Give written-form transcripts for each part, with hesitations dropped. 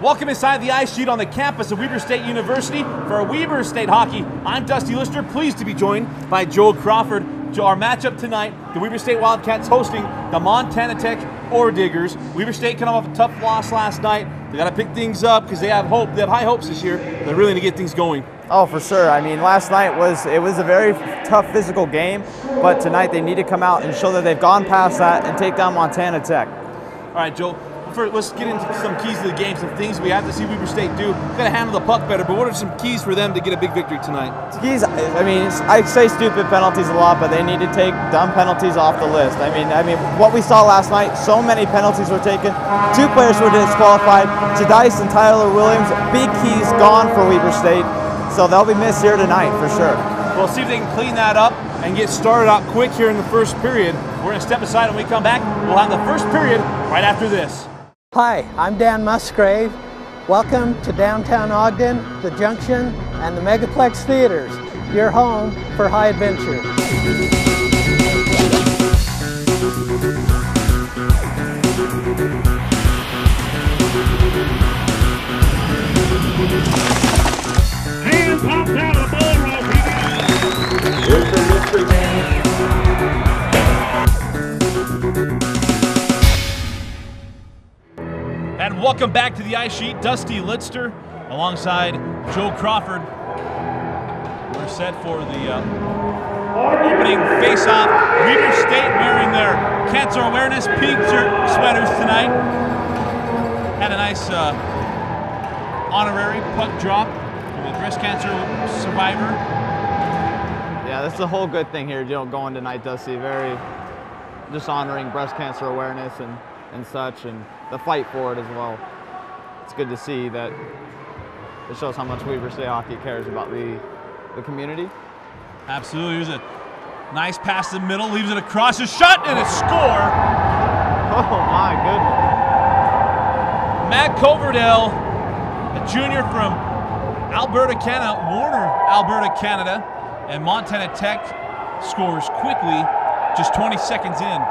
Welcome inside the ice sheet on the campus of Weber State University for Weber State Hockey. I'm Dusty Lister, pleased to be joined by Joel Crawford. Our matchup tonight, the Weber State Wildcats hosting the Montana Tech Ore Diggers. Weber State coming off a tough loss last night. They got to pick things up because they have hope. They have high hopes this year. They're really going to get things going. Oh, for sure. I mean, last night was a very tough physical game, but tonight they need to come out and show that they've gone past that and take down Montana Tech. All right, Joel. Let's get into some keys to the game, some things we have to see Weber State do. Got to handle the puck better, but what are some keys for them to get a big victory tonight? Keys, I mean, I say stupid penalties a lot, but they need to take dumb penalties off the list. I mean, what we saw last night, so many penalties were taken. 2 players were disqualified. Jedice and Tyler Williams, big keys gone for Weber State, so they'll be missed here tonight for sure. We'll see if they can clean that up and get started out quick here in the first period. We're going to step aside and when we come back, we'll have the first period right after this. Hi, I'm Dan Musgrave. Welcome to downtown Ogden, the Junction, and the Megaplex Theaters, your home for high adventure. Hand popped out of the ball roll. Here's the mystery man. And welcome back to the ice sheet. Dusty Lister alongside Joe Crawford. We're set for the opening face-off. Weber State wearing their cancer awareness pink sweaters tonight. Had a nice honorary puck drop from a breast cancer survivor. Yeah, that's the whole good thing here, going tonight, Dusty. Very just honoring breast cancer awareness and such, and the fight for it as well. It's good to see that it shows how much Weber State hockey cares about the community. Absolutely. There's a nice pass to the middle, leaves it across, a shot and a score. Oh my goodness. Matt Coverdale, a junior from Alberta, Canada, Warner, Alberta, Canada, and Montana Tech scores quickly, just 20 seconds in.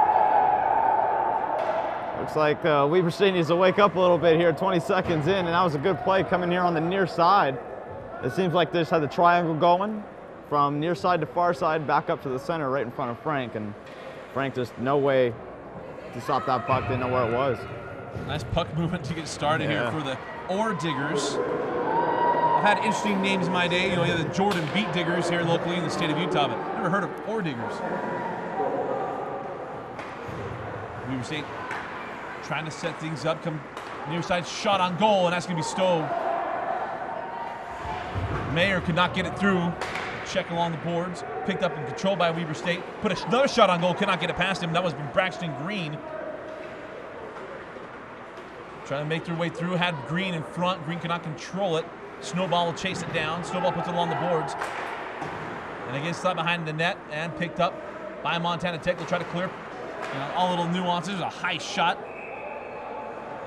Looks like Weber State needs to wake up a little bit here, 20 seconds in, and that was a good play coming here on the near side. It seems like they just had the triangle going from near side to far side, back up to the center right in front of Frank, and Frank just no way to stop that puck, didn't know where it was. Nice puck movement to get started here for the Ore Diggers. I've had interesting names in my day, you have the Jordan Beat Diggers here locally in the state of Utah, but never heard of Ore Diggers. Weber State trying to set things up, come near side shot on goal, and that's going to be Stowe. Mayer could not get it through. Check along the boards, picked up and controlled by Weber State. Put another shot on goal, could not get it past him. That was from Braxton Green. Trying to make their way through, had Green in front. Green could not control it. Snowball will chase it down. Snowball puts it along the boards. And again, slid behind the net and picked up by Montana Tech. They'll try to clear all little nuances. A high shot.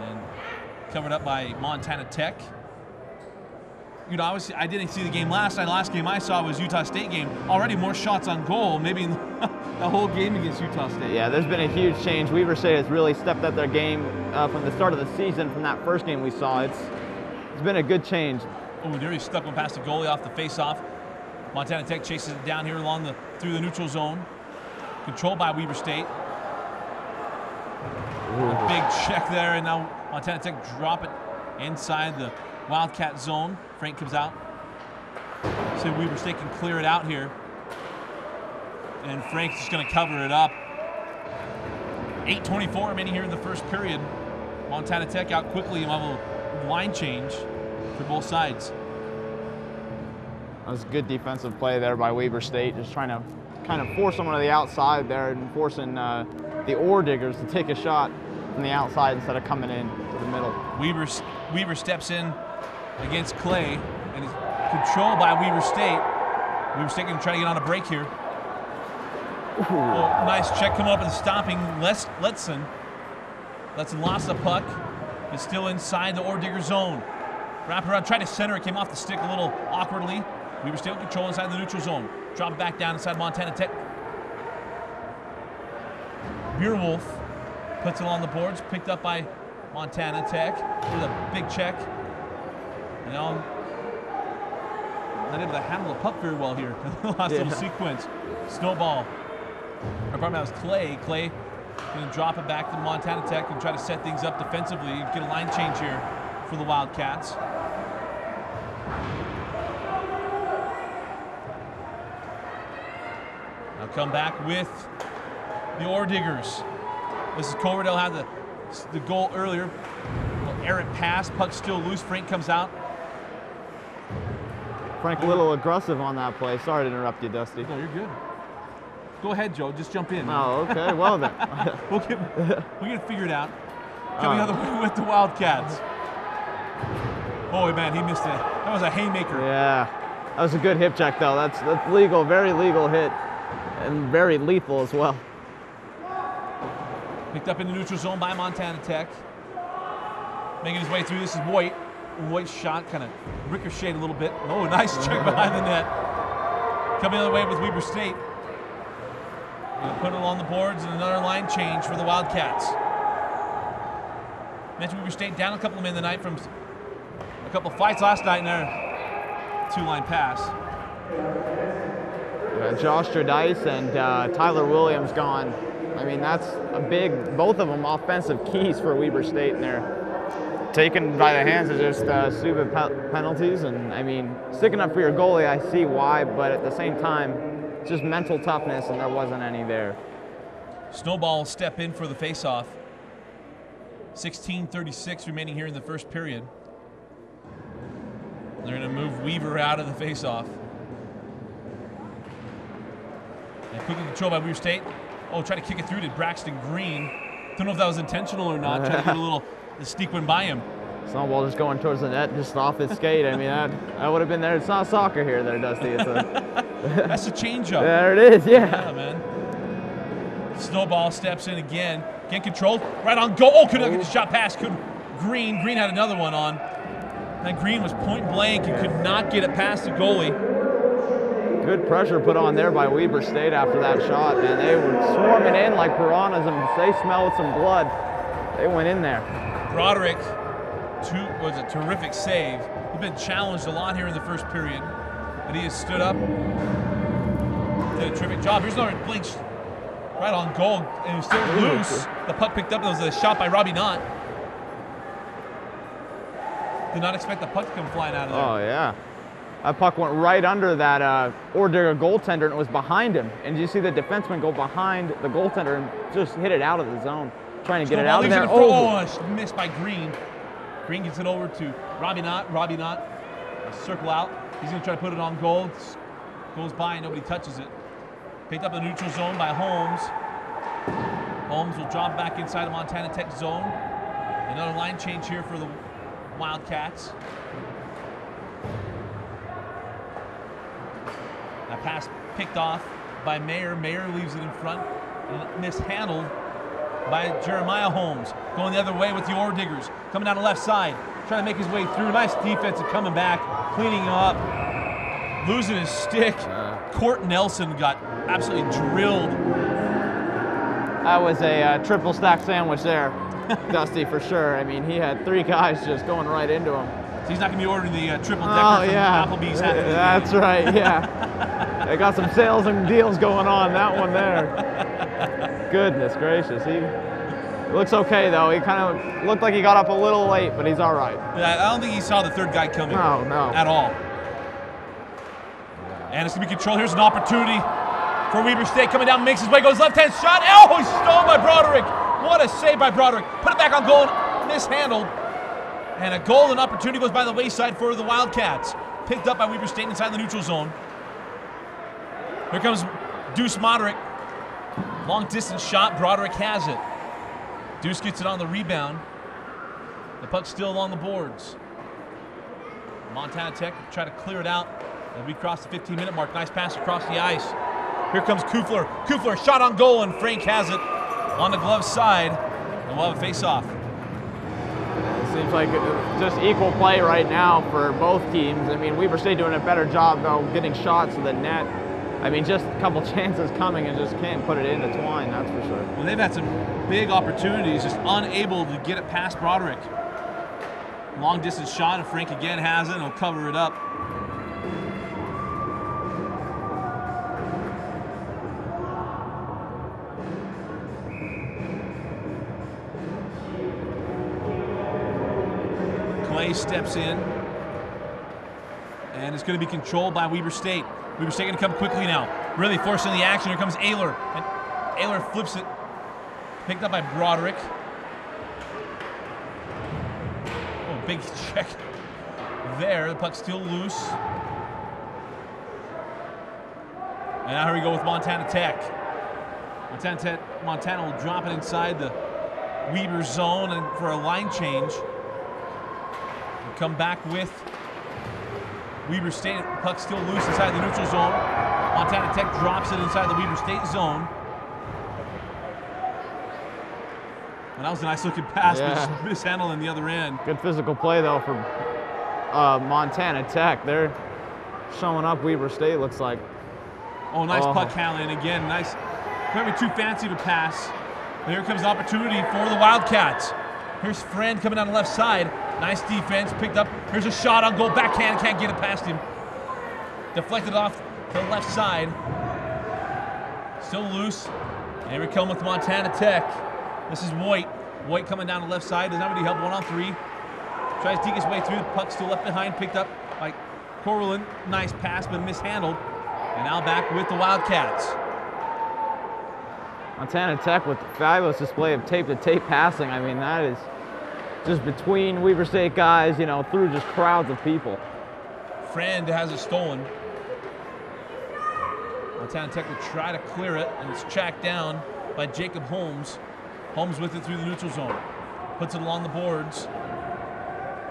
And covered up by Montana Tech. Obviously, I didn't see the game last night. The last game I saw was Utah State game. Already more shots on goal, maybe in the whole game against Utah State. Yeah, there's been a huge change. Weber State has really stepped up their game from the start of the season, from that first game we saw. It's been a good change. Oh, there he stuck one past the goalie off the face-off. Montana Tech chases it down here through the neutral zone. Controlled by Weber State. A big check there, and now Montana Tech drop it inside the Wildcat zone. Frank comes out. So Weber State can clear it out here. And Frank's just going to cover it up. 8:24 remaining here in the first period. Montana Tech out quickly and have a line change for both sides. That was a good defensive play there by Weber State, just trying to kind of force someone to the outside there and forcing the Ore Diggers to take a shot from the outside instead of coming in to the middle. Weber steps in against Clay, and is controlled by Weber State. Weber State going to try to get on a break here. Oh, nice check coming up and stopping Letson. Letson lost the puck. It's still inside the Ore Digger zone. Wrap around, tried to center it, came off the stick a little awkwardly. Weber State in control inside the neutral zone. Drop back down inside Montana Tech. Beerwolf puts it on the boards, picked up by Montana Tech with a big check. You know, not able to handle the puck very well here. Last little sequence. Snowball. Or pardon me, that was Clay. Clay going to drop it back to Montana Tech and try to set things up defensively. Get a line change here for the Wildcats. Now come back with the Ore Diggers. This is Coverdale had the goal earlier. Errant pass, puck still loose. Frank comes out. Frank a little aggressive on that play. Sorry to interrupt you, Dusty. No, you're good. Go ahead, Joe. Just jump in. Oh, okay. Well then. we'll get it figured out. Coming out of the way with the Wildcats. Oh man, he missed it. That was a haymaker. Yeah, that was a good hip check though. That's legal, very legal hit, and very lethal as well. Picked up in the neutral zone by Montana Tech. Making his way through. This is White. White's shot kind of ricocheted a little bit. Oh, nice check behind the net. Coming the other way with Weber State. Gonna put it on the boards and another line change for the Wildcats. Mentioned Weber State down a couple of men tonight from a couple of fights last night in their two-line pass. Josh Stradice and Tyler Williams gone. I mean, that's a big, both of them offensive keys for Weber State, and they're taken by the hands of just stupid penalties. And I mean, sticking up for your goalie, I see why, but at the same time, it's just mental toughness, and there wasn't any there. Snowball will step in for the faceoff. 16:36 remaining here in the first period. They're going to move Weaver out of the faceoff. And quickly controlled by Weber State. Oh, try to kick it through to Braxton Green. Don't know if that was intentional or not. Trying to get a little, the sneak went by him. Snowball just going towards the net, just off his skate. I mean, that would have been there. It's not soccer here, there, Dusty. It's a That's a changeup. There it is, yeah. Yeah, man. Snowball steps in again. Get controlled. Right on goal. Oh, couldn't get the shot past. Green. Green had another one on. That Green was point blank and could not get it past the goalie. Good pressure put on there by Weber State after that shot, man. They were swarming in like piranhas, and they smelled some blood. They went in there. Broderick was a terrific save. He's been challenged a lot here in the first period, but he has stood up. Did a terrific job. Here's another blink right on goal, and he's still loose. The puck picked up. There was a shot by Robbie Knott. Did not expect the puck to come flying out of there. Oh, yeah. That puck went right under that Ore Digger goaltender, and it was behind him. And you see the defenseman go behind the goaltender and just hit it out of the zone, trying to get it out of there. Oh, missed by Green. Green gets it over to Robbie Knott. Robbie Knott, circle out. He's going to try to put it on goal. Goes by, nobody touches it. Picked up in the neutral zone by Holmes. Holmes will drop back inside the Montana Tech zone. Another line change here for the Wildcats. That pass picked off by Mayer. Mayer leaves it in front and mishandled by Jeremiah Holmes. Going the other way with the Ore Diggers. Coming down the left side, trying to make his way through. Nice defense and coming back, cleaning him up. Losing his stick. Court Nelson got absolutely drilled. That was a triple stack sandwich there, Dusty, for sure. I mean, he had three guys just going right into him. So he's not going to be ordering the triple decker from Applebee's. That's right, yeah. They got some sales and deals going on, that one there. Goodness gracious. He looks okay, though. He kind of looked like he got up a little late, but he's all right. Yeah, I don't think he saw the third guy coming. No. At all. And it's going to be controlled. Here's an opportunity for Weber State. Coming down, makes his way, goes left-hand shot. Oh, he's stolen by Broderick. What a save by Broderick. Put it back on goal, mishandled. And a golden opportunity goes by the wayside for the Wildcats. Picked up by Weber State inside the neutral zone. Here comes Deuce Moderick. Long distance shot, Broderick has it. Deuce gets it on the rebound. The puck's still along the boards. Montana Tech try to clear it out. And we cross the 15-minute mark. Nice pass across the ice. Here comes Kufler. Kufler, shot on goal, and Frank has it on the glove side. And we'll have a face-off. It seems like just equal play right now for both teams. I mean, Weber State doing a better job, though, getting shots to the net. I mean, just a couple chances coming and just can't put it in the twine, that's for sure. Well, they've had some big opportunities, just unable to get it past Broderick. Long distance shot, and Frank again has it, and he'll cover it up. Clay steps in, and it's going to be controlled by Weber State. Weber State going to come quickly now, really forcing the action. Here comes Ayler, and Ayler flips it, picked up by Broderick. Oh, big check there. The puck's still loose. And now here we go with Montana Tech. Montana will drop it inside the Weber zone and for a line change. We'll come back with Weber State. The puck's still loose inside the neutral zone. Montana Tech drops it inside the Weber State zone. And that was a nice looking pass, but just mishandled on the other end. Good physical play though for Montana Tech. They're showing up Weber State, looks like. Oh, nice puck handling again. Nice, maybe too fancy to pass. And here comes the opportunity for the Wildcats. Here's Friend coming down the left side. Nice defense, picked up. Here's a shot on goal, backhand, can't get it past him. Deflected off to the left side. Still loose. And here we come with Montana Tech. This is Voigt. Voigt coming down the left side, does not really help 1-on-3. Tries to dig his way through, the puck still left behind, picked up by Corwin. Nice pass, but mishandled. And now back with the Wildcats. Montana Tech with a fabulous display of tape-to-tape passing. I mean, that is just between Weber State guys, you know, through just crowds of people. Friend has it stolen. Montana Tech will try to clear it, and it's tracked down by Jacob Holmes. Holmes with it through the neutral zone. Puts it along the boards.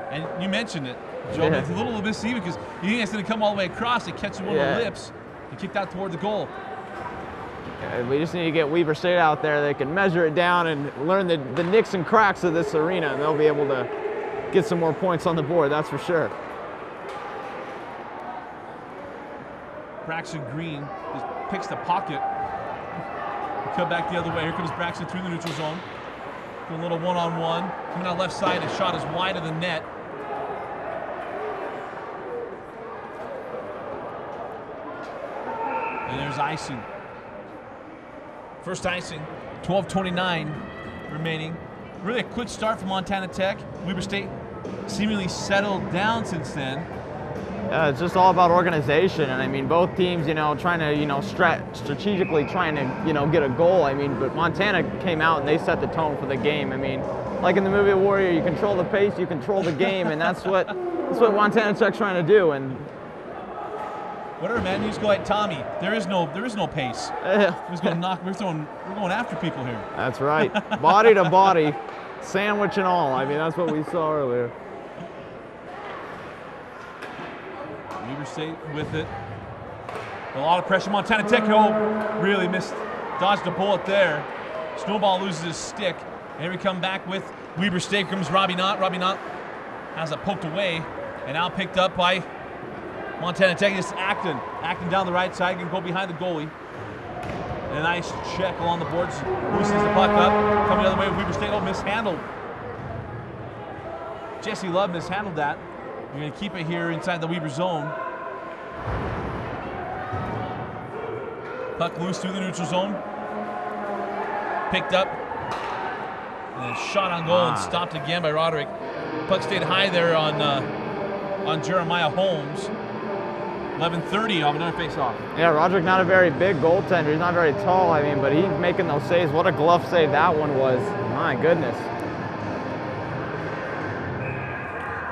And you mentioned it, Joe, it's a little bit deceiving because you think it's going to come all the way across. It catches one of the lips and kicked out toward the goal. We just need to get Weber State out there. They can measure it down and learn the nicks and cracks of this arena, and they'll be able to get some more points on the board, that's for sure. Braxton Green just picks the pocket. Come back the other way. Here comes Braxton through the neutral zone. A little one-on-one. Coming out left side, his shot is wide of the net. And there's icing. First icing, 12:29 remaining. Really a quick start for Montana Tech. Weber State seemingly settled down since then. It's just all about organization, and I mean, both teams, you know, trying to, you know, strategically trying to, you know, get a goal. I mean, but Montana came out and they set the tone for the game. I mean, like in the movie Warrior, you control the pace, you control the game, and that's what Montana Tech's trying to do. And whatever, man, you just go like Tommy. There is no pace. We're just gonna knock. We're going after people here. That's right, body to body, sandwich and all. I mean, that's what we saw earlier. Weber State with it. A lot of pressure. Montana Tech really dodged a bullet there. Snowball loses his stick. And here we come back with Weber State. Here comes Robbie Knott. Robbie Knott has it poked away and now picked up by Montana Tech. It's Acton. Acton down the right side, can go behind the goalie. And a nice check along the boards. Loosens the puck up. Coming the other way with Weber State. Oh, mishandled. Jesse Love mishandled that. You're going to keep it here inside the Weber zone. Puck loose through the neutral zone. Picked up. And a shot on goal and stopped again by Roderick. Puck stayed high there on Jeremiah Holmes. 11:30 on another face-off. Yeah, Roderick not a very big goaltender. He's not very tall, I mean, but he's making those saves. What a glove save that one was. My goodness.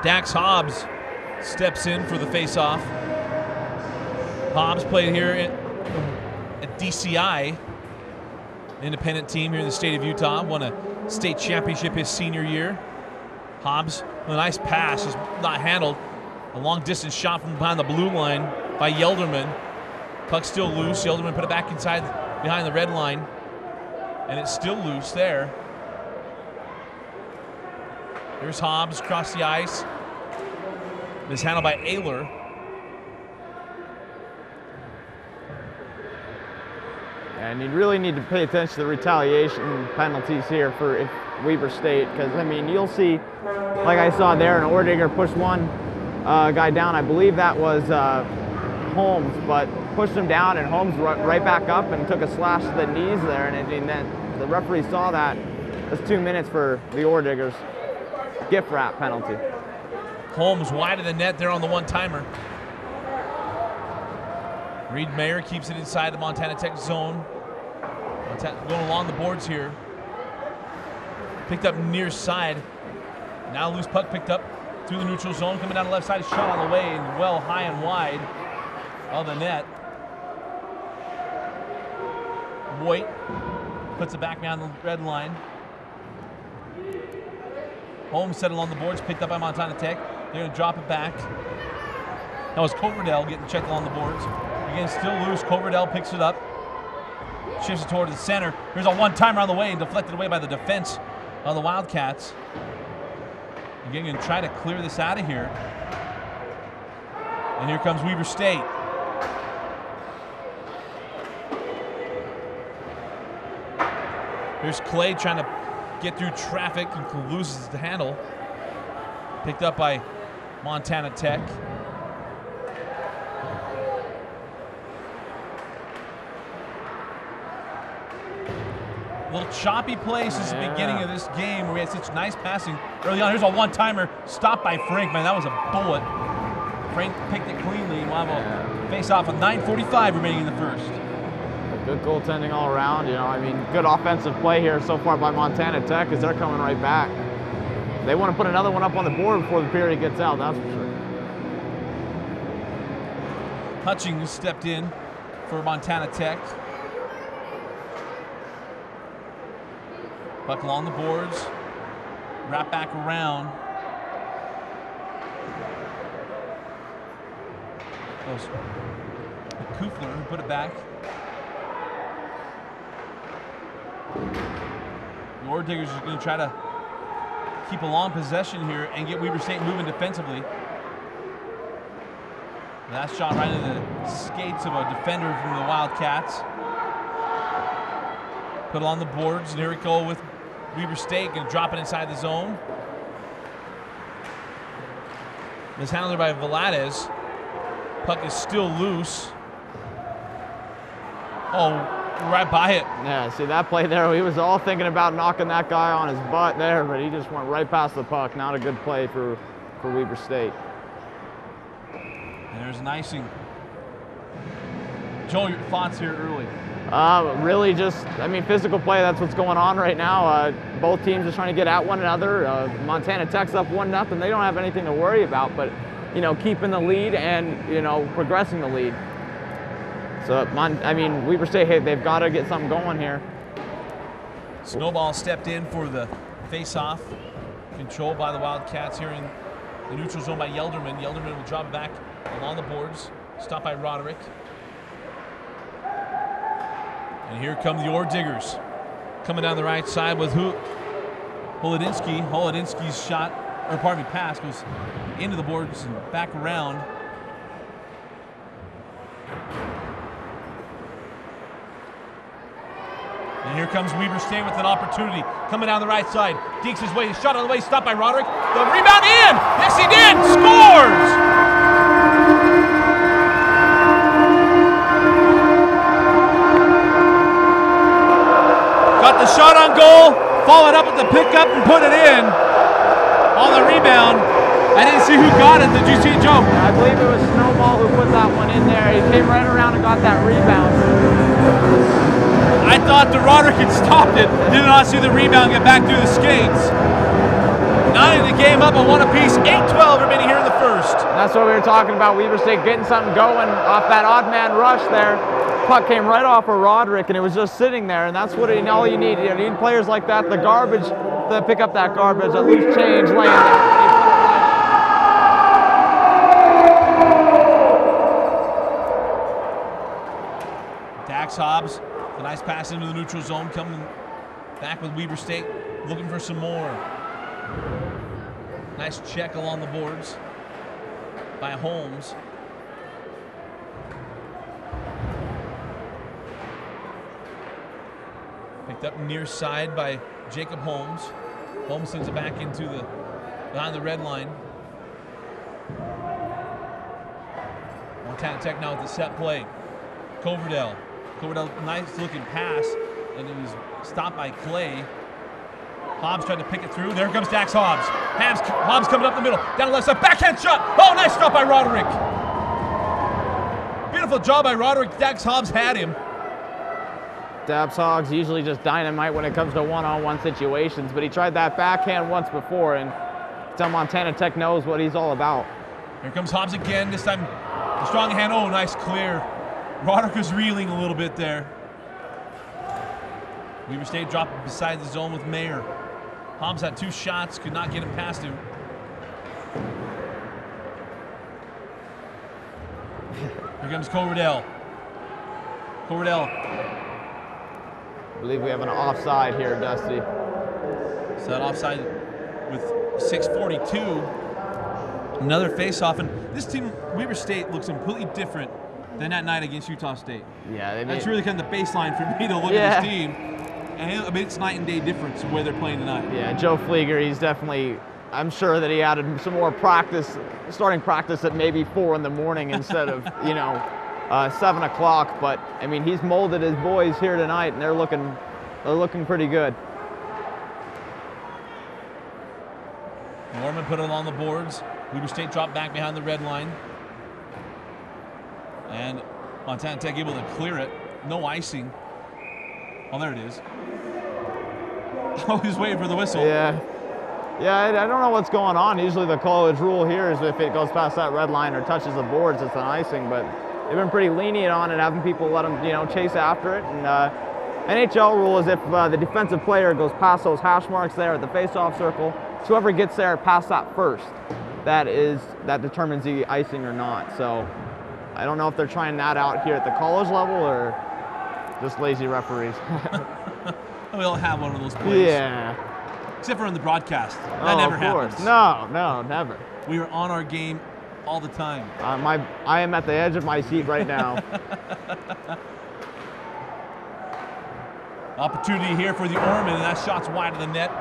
Dax Hobbs steps in for the face-off. Hobbs played here at DCI, independent team here in the state of Utah. Won a state championship his senior year. Hobbs with a nice pass, just not handled. A long-distance shot from behind the blue line by Yelderman. Puck still loose. Yelderman put it back inside behind the red line, and it's still loose there. Here's Hobbs across the ice. Mishandled by Ayler. And you really need to pay attention to the retaliation penalties here for Weber State, because I mean, you'll see, like I saw there, an Ordinger pushed one guy down. I believe that was Holmes, but pushed him down, and Holmes right back up and took a slash to the knees there. And then the referee saw that. That's 2 minutes for the Ordigers. Gift wrap penalty. Holmes wide of the net there on the one-timer. Reed Mayer keeps it inside the Montana Tech zone. Going along the boards here. Picked up near side. Now loose puck picked up through the neutral zone. Coming down the left side, shot on the way and well high and wide of the net. Voigt puts it back down the red line. Holmes settled on the boards, picked up by Montana Tech. They're going to drop it back. That was Coverdale getting checked along the boards. Again, still loose. Coverdale picks it up. Shifts it toward the center. Here's a one-timer on the way and deflected away by the defense of the Wildcats. Again, going to try to clear this out of here. And here comes Weber State. Here's Clay trying to get through traffic and loses the handle. Picked up by Montana Tech. A little choppy play since the beginning of this game where we had such nice passing early on. Here's a one-timer stopped by Frank. Man, that was a bullet. Frank picked it cleanly. We'll have a face-off with 9:45 remaining in the first. Good goaltending all around. You know, I mean, good offensive play here so far by Montana Tech as they're coming right back. They want to put another one up on the board before the period gets out, that's for sure. Hutchings stepped in for Montana Tech. Puck along the boards, wrap back around. That was Kufler who put it back. The Ordigers are going to try to keep a long possession here and get Weber State moving defensively. That shot right into the skates of a defender from the Wildcats. Put it on the boards, and here we go with Weber State, going to drop it inside the zone. Mishandled by Velades. Puck is still loose. Oh, right by it. Yeah, see that play there, he was all thinking about knocking that guy on his butt there, but he just went right past the puck. Not a good play for Weber State. And there's an icing. Joel, your thoughts here early? Really just, I mean, physical play, that's what's going on right now. Both teams are trying to get at one another. Montana Tech's up 1-0. They don't have anything to worry about, but, you know, keeping the lead and, you know, progressing the lead. So, I mean, Weber State, hey, they've got to get something going here. Snowball stepped in for the face-off. Controlled by the Wildcats here in the neutral zone by Yelderman. Yelderman will drop it back along the boards. Stopped by Roderick. And here come the Ordiggers. Coming down the right side with Holodinsky. Holodinsky's shot, or pardon me, pass goes into the boards and back around. And here comes Weber State with an opportunity. Coming down the right side. Deeks his way. Shot on the way. Stopped by Roderick. The rebound in. Yes, he did. Scores! Got the shot on goal. Followed up with the pickup and put it in. On the rebound. I didn't see who got it. Did you see it, Joe? I believe it was Snowball who put that one in there. He came right around and got that rebound. I thought the Roderick had stopped it. Did not see the rebound get back through the skates. 9 in the game, up a 1 apiece. 8-12 remaining here in the first. And that's what we were talking about. Weber State getting something going off that odd man rush there. Puck came right off of Roderick, and it was just sitting there. And that's what all you need. You need players like that. The garbage to pick up that garbage, at least change lane. Dax Hobbs. A nice pass into the neutral zone, coming back with Weber State, looking for some more. Nice check along the boards by Holmes. Picked up near side by Jacob Holmes. Holmes sends it back into behind the red line. Montana Tech now with the set play. Coverdale, nice looking pass, and it was stopped by Clay. Hobbs trying to pick it through. There comes Dax Hobbs. Hobbs coming up the middle, down the left side, backhand shot. Oh, nice stop by Roderick. Beautiful job by Roderick. Dax Hobbs had him. Dax Hobbs usually just dynamite when it comes to one-on-one situations, but he tried that backhand once before, and Montana Tech knows what he's all about. Here comes Hobbs again, this time the strong hand. Oh, nice clear. Roderick was reeling a little bit there. Weber State dropped beside the zone with Mayer. Hobbs had 2 shots, could not get him past him. Here comes Coverdale. I believe we have an offside here, Dusty. So that offside with 6:42. Another face-off, and this team, Weber State, looks completely different than that night against Utah State. Yeah, that's really kind of the baseline for me to look at this team. And I mean, it's night and day difference where they're playing tonight. Yeah, Joe Flieger, he's definitely, I'm sure that he added some more practice, starting practice at maybe 4 in the morning instead of, 7 o'clock. But I mean, he's molded his boys here tonight, and they're looking pretty good. Norman put it on the boards. Weber State dropped back behind the red line. And Montana Tech able to clear it. No icing. Oh, there it is. Oh, he's waiting for the whistle. Yeah, I don't know what's going on. Usually the college rule here is if it goes past that red line or touches the boards, it's an icing. But they've been pretty lenient on it, having people let them, chase after it. And NHL rule is if the defensive player goes past those hash marks there at the face-off circle, whoever gets there past that first, that determines the icing or not. So I don't know if they're trying that out here at the college level or just lazy referees. We all have one of those plays. Yeah. Except for in the broadcast. That never happens. No, never. We are on our game all the time. I am at the edge of my seat right now. Opportunity here for the Orman, and that shot's wide of the net.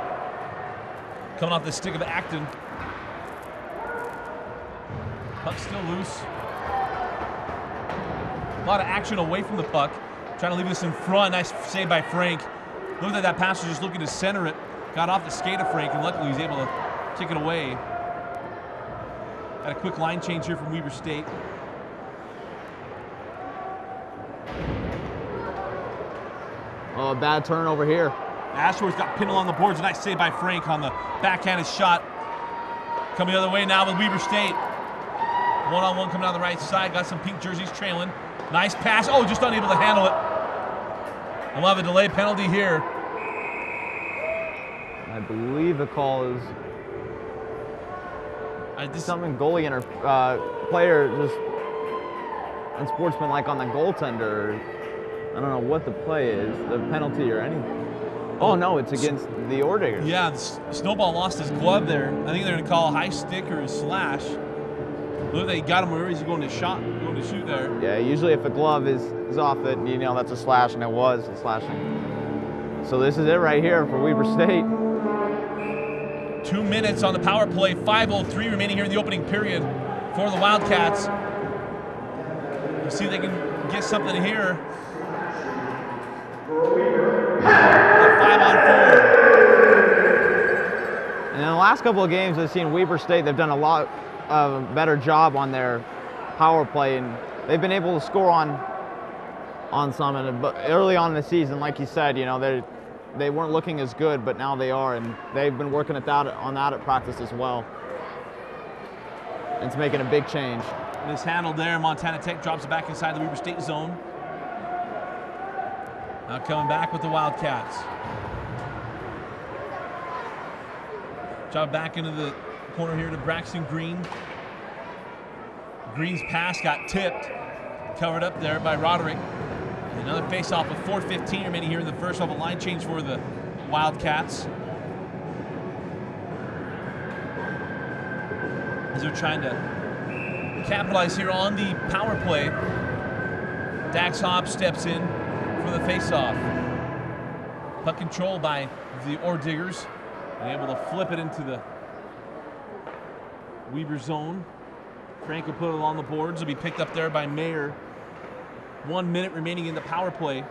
Coming off the stick of Acton. Puck still loose. A lot of action away from the puck. Trying to leave this in front. Nice save by Frank. Looked at that pass, just looking to center it. Got off the skate of Frank, and luckily he's able to kick it away. Got a quick line change here from Weber State. Oh, bad turnover here. Ashworth got pinned along the boards. A nice save by Frank on the backhanded shot. Coming the other way now with Weber State. One-on-one coming down the right side. Got some pink jerseys trailing. Nice pass. Oh, just unable to handle it. And we'll have a delay penalty here. I believe the call is something goalie and player just unsportsmanlike on the goaltender. I don't know what the play is, the penalty or anything. Oh no, it's against the Ordinger. Yeah, Snowball lost his glove there. I think they're going to call a high stick or a slash. Look, they got him where he's going to shoot there. Yeah, usually if a glove is off it, that's a slash, and it was a slashing. So this is it right here for Weber State. 2 minutes on the power play, 5:03 remaining here in the opening period for the Wildcats. Let's see if they can get something here. 5-on-4. And in the last couple of games, I've seen Weber State, they've done a lot of a better job on their power play, and they've been able to score on some. But early on in the season, like you said, they weren't looking as good, but now they are, and they've been working on that at practice as well. It's making a big change. Mishandled there. Montana Tech drops it back inside the Weber State zone. Now coming back with the Wildcats. Drop back into the corner here to Braxton Green. Green's pass got tipped. Covered up there by Roderick. Another face-off with 4:15 remaining here in the first. Off a line change for the Wildcats. As they're trying to capitalize here on the power play. Dax Hobbs steps in for the face-off. Puck control by the Orediggers. And able to flip it into the Weber zone. Frank will put it along the boards. It'll be picked up there by Mayer. 1 minute remaining in the power play.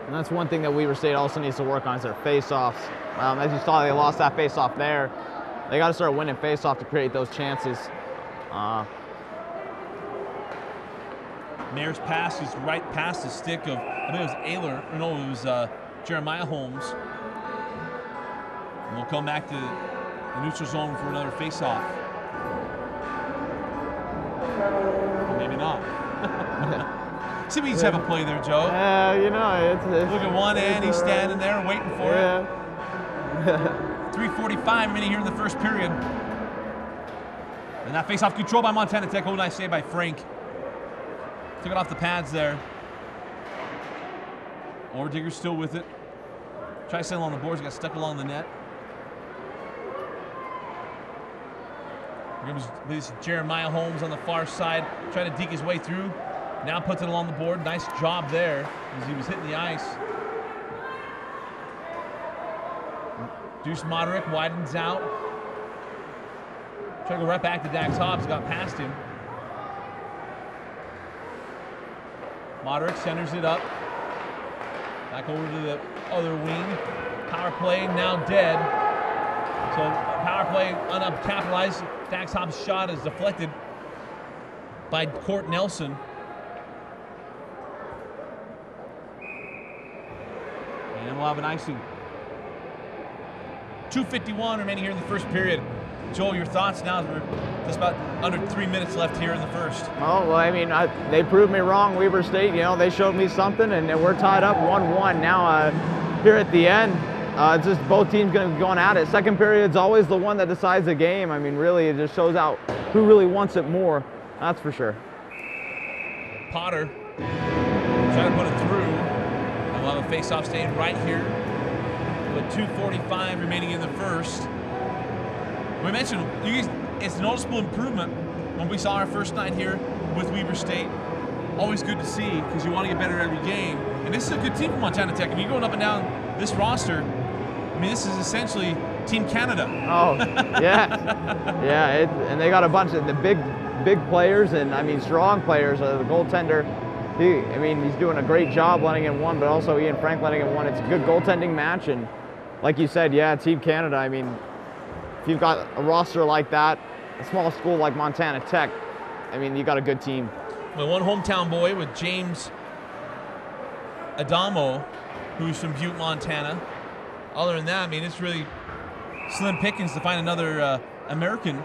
And that's one thing that Weber State also needs to work on is their face-offs. As you saw, they lost that face-off there. They got to start winning face-off to create those chances. Mayer's pass is right past the stick of, I think it was Ayler. Or no, it was Jeremiah Holmes. And we'll come back to the neutral zone for another face-off. Or maybe not. See, we just have a play there, Joe. Yeah, you know, it's Look at one end, he's standing there waiting for it. 3:45 remaining here in the first period. And that face-off control by Montana Tech. Oh, nice save by Frank. Took it off the pads there. Orediggers still with it. Try to send along the boards, got stuck along the net. Here comes this Jeremiah Holmes on the far side, trying to deke his way through. Now puts it along the board. Nice job there as he was hitting the ice. Deuce Moderick widens out. Trying to go right back to Dax Hobbs, got past him. Moderick centers it up. Back over to the other wing. Power play now dead. So power play uncapitalized. Dax Hobbs' shot is deflected by Court Nelson. And we'll have an icing. 2:51 remaining here in the first period. Joel, your thoughts now? We're just about under 3 minutes left here in the first. Oh, well, I mean, they proved me wrong, Weber State. You know, they showed me something, and we're tied up 1-1. Now, here at the end, it's just both teams going to be going at it. Second period's always the one that decides the game. I mean, really, it just shows out who really wants it more. That's for sure. Potter trying to put it through. And we'll have a face-off staying right here. With 2:45 remaining in the first. We mentioned it's a noticeable improvement when we saw our first night here with Weber State. Always good to see because you want to get better every game. And this is a good team from Montana Tech. I mean, you're going up and down this roster. I mean, this is essentially Team Canada. Oh, yeah. Yeah, and they got a bunch of the big players and, I mean, strong players. The goaltender, he's doing a great job letting in one, but also Ian Frank letting in one. It's a good goaltending match. And like you said, yeah, Team Canada, I mean, if you've got a roster like that, a small school like Montana Tech, I mean, you got a good team. Well, one hometown boy with James Adamo, who's from Butte, Montana. Other than that, I mean, it's really slim pickings to find another American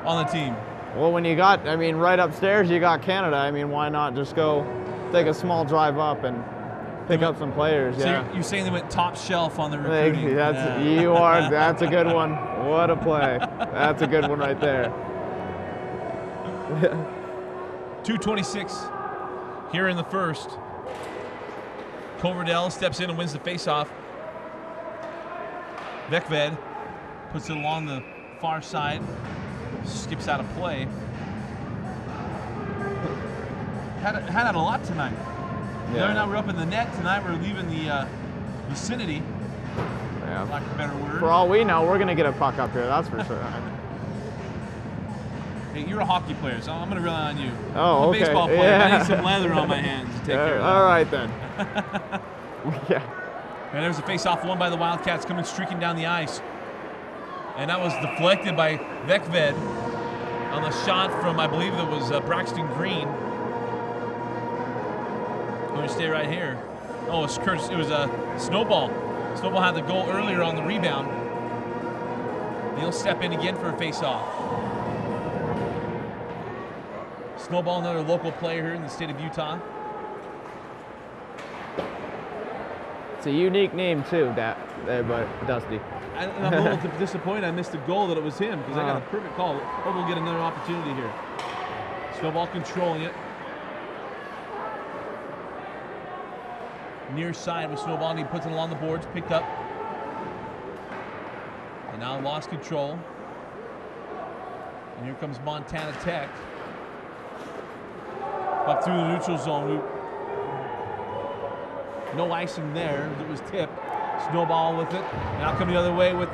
on the team. Well, when you got, I mean, right upstairs, you got Canada. I mean, why not just go take a small drive up and pick up some players? So yeah. you're saying they went top shelf on the recruiting. That's a good one. What a play. That's a good one right there. 2:26 here in the first. Coverdell steps in and wins the faceoff. Vekved puts it along the far side, skips out of play. Had a lot tonight. Yeah. The other night we're up in the net. Tonight we're leaving the vicinity. Yeah. Lack of a better word. For all we know, we're going to get a puck up here, that's for sure. Hey, you're a hockey player, so I'm going to rely on you. Oh, I'm a okay. baseball player. Yeah. I need some leather on my hands to take care of that. All right, then. Yeah. And there's a face-off won by the Wildcats coming streaking down the ice. And that was deflected by Vekved on the shot from, I believe it was Braxton Green. Going to stay right here. Oh, it was a Snowball. Snowball had the goal earlier on the rebound. And he'll step in again for a face-off. Snowball, another local player here in the state of Utah. It's a unique name, too, but Dusty. And I'm a little disappointed I missed the goal that it was him because I got a perfect call. Hope we'll get another opportunity here. Snowball controlling it. Near side with Snowball, and he puts it along the boards, picked up. And now lost control. And here comes Montana Tech. Up through the neutral zone. No icing there. It was tipped. Snowball with it. Now coming the other way with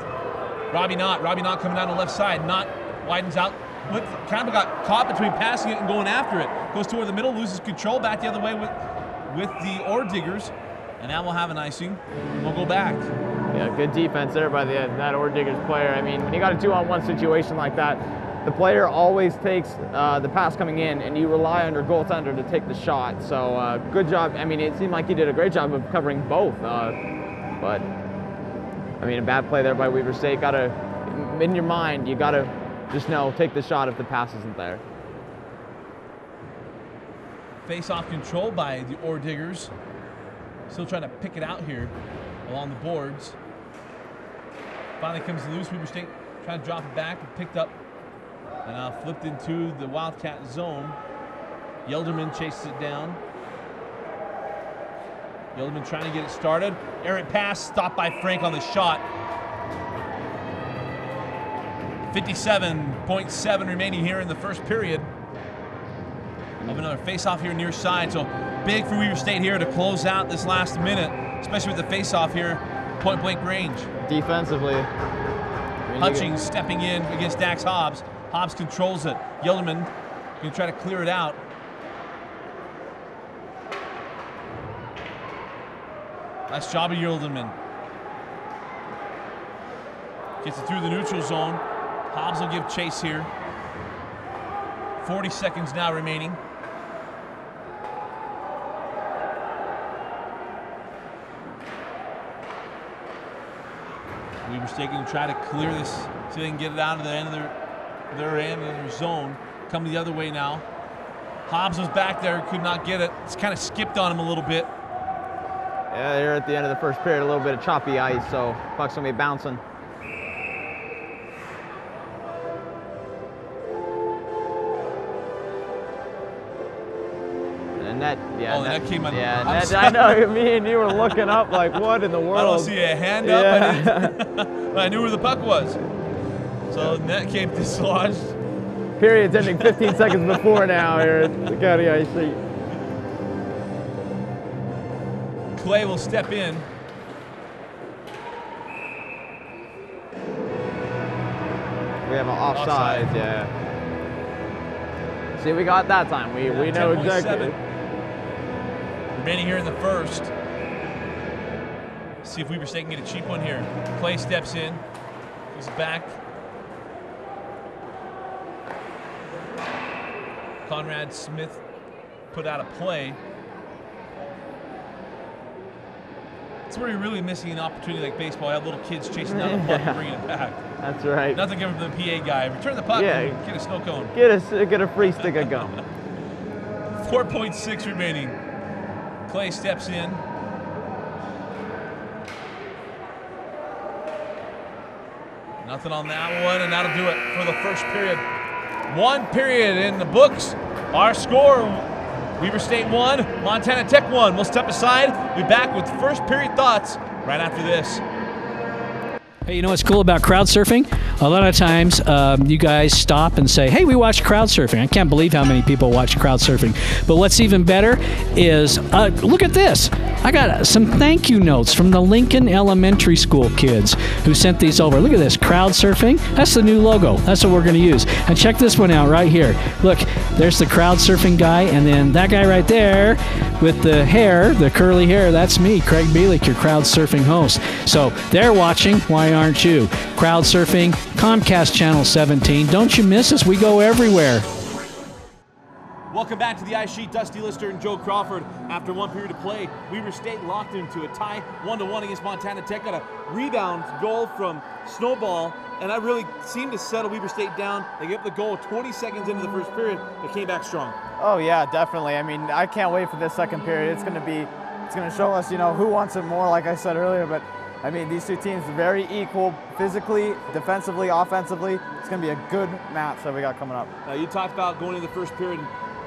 Robbie Knott. Robbie Knott coming down the left side. Knott widens out. Kind of got caught between passing it and going after it. Goes toward the middle, loses control. Back the other way with the Ore Diggers. And now we'll have an icing. We'll go back. Yeah, good defense there by that Ore Diggers player. I mean, when you got a 2-on-1 situation like that, the player always takes the pass coming in, and you rely on your goaltender to take the shot. So good job. I mean, it seemed like he did a great job of covering both. But I mean, a bad play there by Weber State. In your mind, you gotta just know, take the shot if the pass isn't there. Face-off control by the Ore Diggers. Still trying to pick it out here along the boards. Finally comes loose. Weber State trying to drop it back, but picked up and flipped into the Wildcat zone. Yelderman chases it down. Yelderman trying to get it started. Errant pass, stopped by Frank on the shot. 57.7 remaining here in the first period. Of another face-off here near side, so big for Weber State here to close out this last minute, especially with the face-off here, point-blank range. Defensively. Hutchings stepping in against Dax Hobbs. Hobbs controls it. Yelderman going to try to clear it out. Nice job of Yelderman. Gets it through the neutral zone. Hobbs will give chase here. 40 seconds now remaining. Weber State going to try to clear this so they can get it out of the end of their end of their zone. Coming the other way now. Hobbs was back there, could not get it. It's kind of skipped on him a little bit. Yeah, they're at the end of the first period, a little bit of choppy ice, so puck's gonna be bouncing. And net, yeah. Oh, that came on. Yeah, net, I know, me and you were looking up like, what in the world? I don't see a hand up. Yeah. I knew where the puck was. So net came dislodged. Period's ending 15 seconds before now here at the County Ice Sheet. Clay will step in. We have an offside, yeah. See, we got that time. We know exactly. Remaining here in the first. See if Weber State can get a cheap one here. Clay steps in, goes back. Conrad Smith put out a play. It's where you're really missing an opportunity like baseball. You have little kids chasing down the puck and bringing it back. That's right. Nothing coming from the PA guy. Return the puck and get a snow cone. Get a free stick of gum. 4.6 remaining. Clay steps in. Nothing on that one, and that'll do it for the first period. One period in the books. Our score, Weber State 1, Montana Tech 1. We'll step aside, be back with first period thoughts right after this. Hey, you know what's cool about crowd surfing? A lot of times you guys stop and say, hey, we watched crowd surfing. I can't believe how many people watch crowd surfing. But what's even better is, look at this. I got some thank you notes from the Lincoln Elementary School kids who sent these over. Look at this, crowd surfing. That's the new logo. That's what we're going to use. And check this one out right here. Look, there's the crowd surfing guy, and then that guy right there with the hair, the curly hair, that's me, Craig Bielik, your crowd surfing host. So they're watching. Why aren't you? Crowd surfing, Comcast Channel 17. Don't you miss us. We go everywhere. Welcome back to the Ice Sheet. Dusty Lister and Joe Crawford. After one period of play, Weber State locked into a tie, 1-1 against Montana Tech. Got a rebound goal from Snowball, and that really seemed to settle Weber State down. They gave up the goal 20 seconds into the first period, but came back strong. Oh yeah, definitely. I mean, I can't wait for this second period. It's going to show us, you know, who wants it more, like I said earlier. But I mean, these two teams are very equal physically, defensively, offensively. It's going to be a good match that we got coming up. Now, you talked about going into the first period,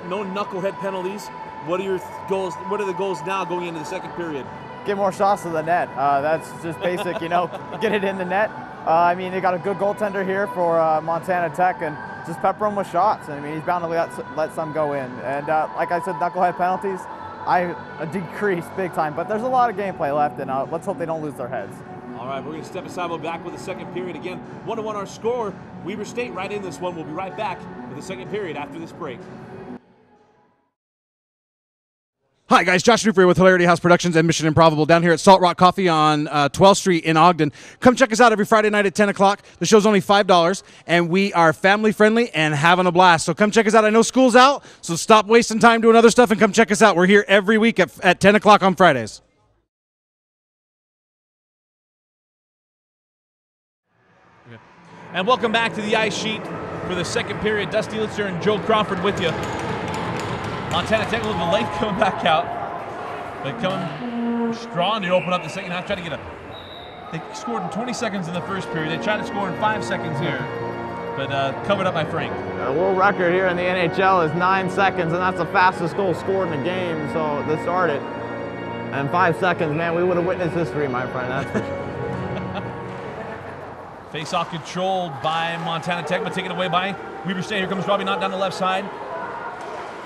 no knucklehead penalties. What are your goals? What are the goals now going into the second period? Get more shots to the net. That's just basic, you know, get it in the net. I mean, they got a good goaltender here for Montana Tech, and just pepper him with shots. I mean, he's bound to let some go in. And like I said, knucklehead penalties, decreased big time, but there's a lot of gameplay left, and let's hope they don't lose their heads. All right, we're going to step aside. We'll be back with the second period again. 1-1 our score. Weber State right in this one. We'll be right back with the second period after this break. Hi guys, Josh Newfrey with Hilarity House Productions and Mission Improbable down here at Salt Rock Coffee on 12th Street in Ogden. Come check us out every Friday night at 10 o'clock. The show's only $5, and we are family friendly and having a blast. So come check us out. I know school's out, so stop wasting time doing other stuff and come check us out. We're here every week at 10 o'clock on Fridays. Okay. And welcome back to the ice sheet for the second period. Dusty Litzer and Joe Crawford with you. Montana Tech a little bit late coming back out. They come strong to open up the second half. Try to get they scored in 20 seconds in the first period. They tried to score in 5 seconds here, but covered up by Frank. The world record here in the NHL is 9 seconds, and that's the fastest goal scored in a game. So to start it, and 5 seconds, man, we would have witnessed history, my friend. That's for sure. Face-off controlled by Montana Tech, but taken away by Weber State. Here comes Robbie Knott down the left side.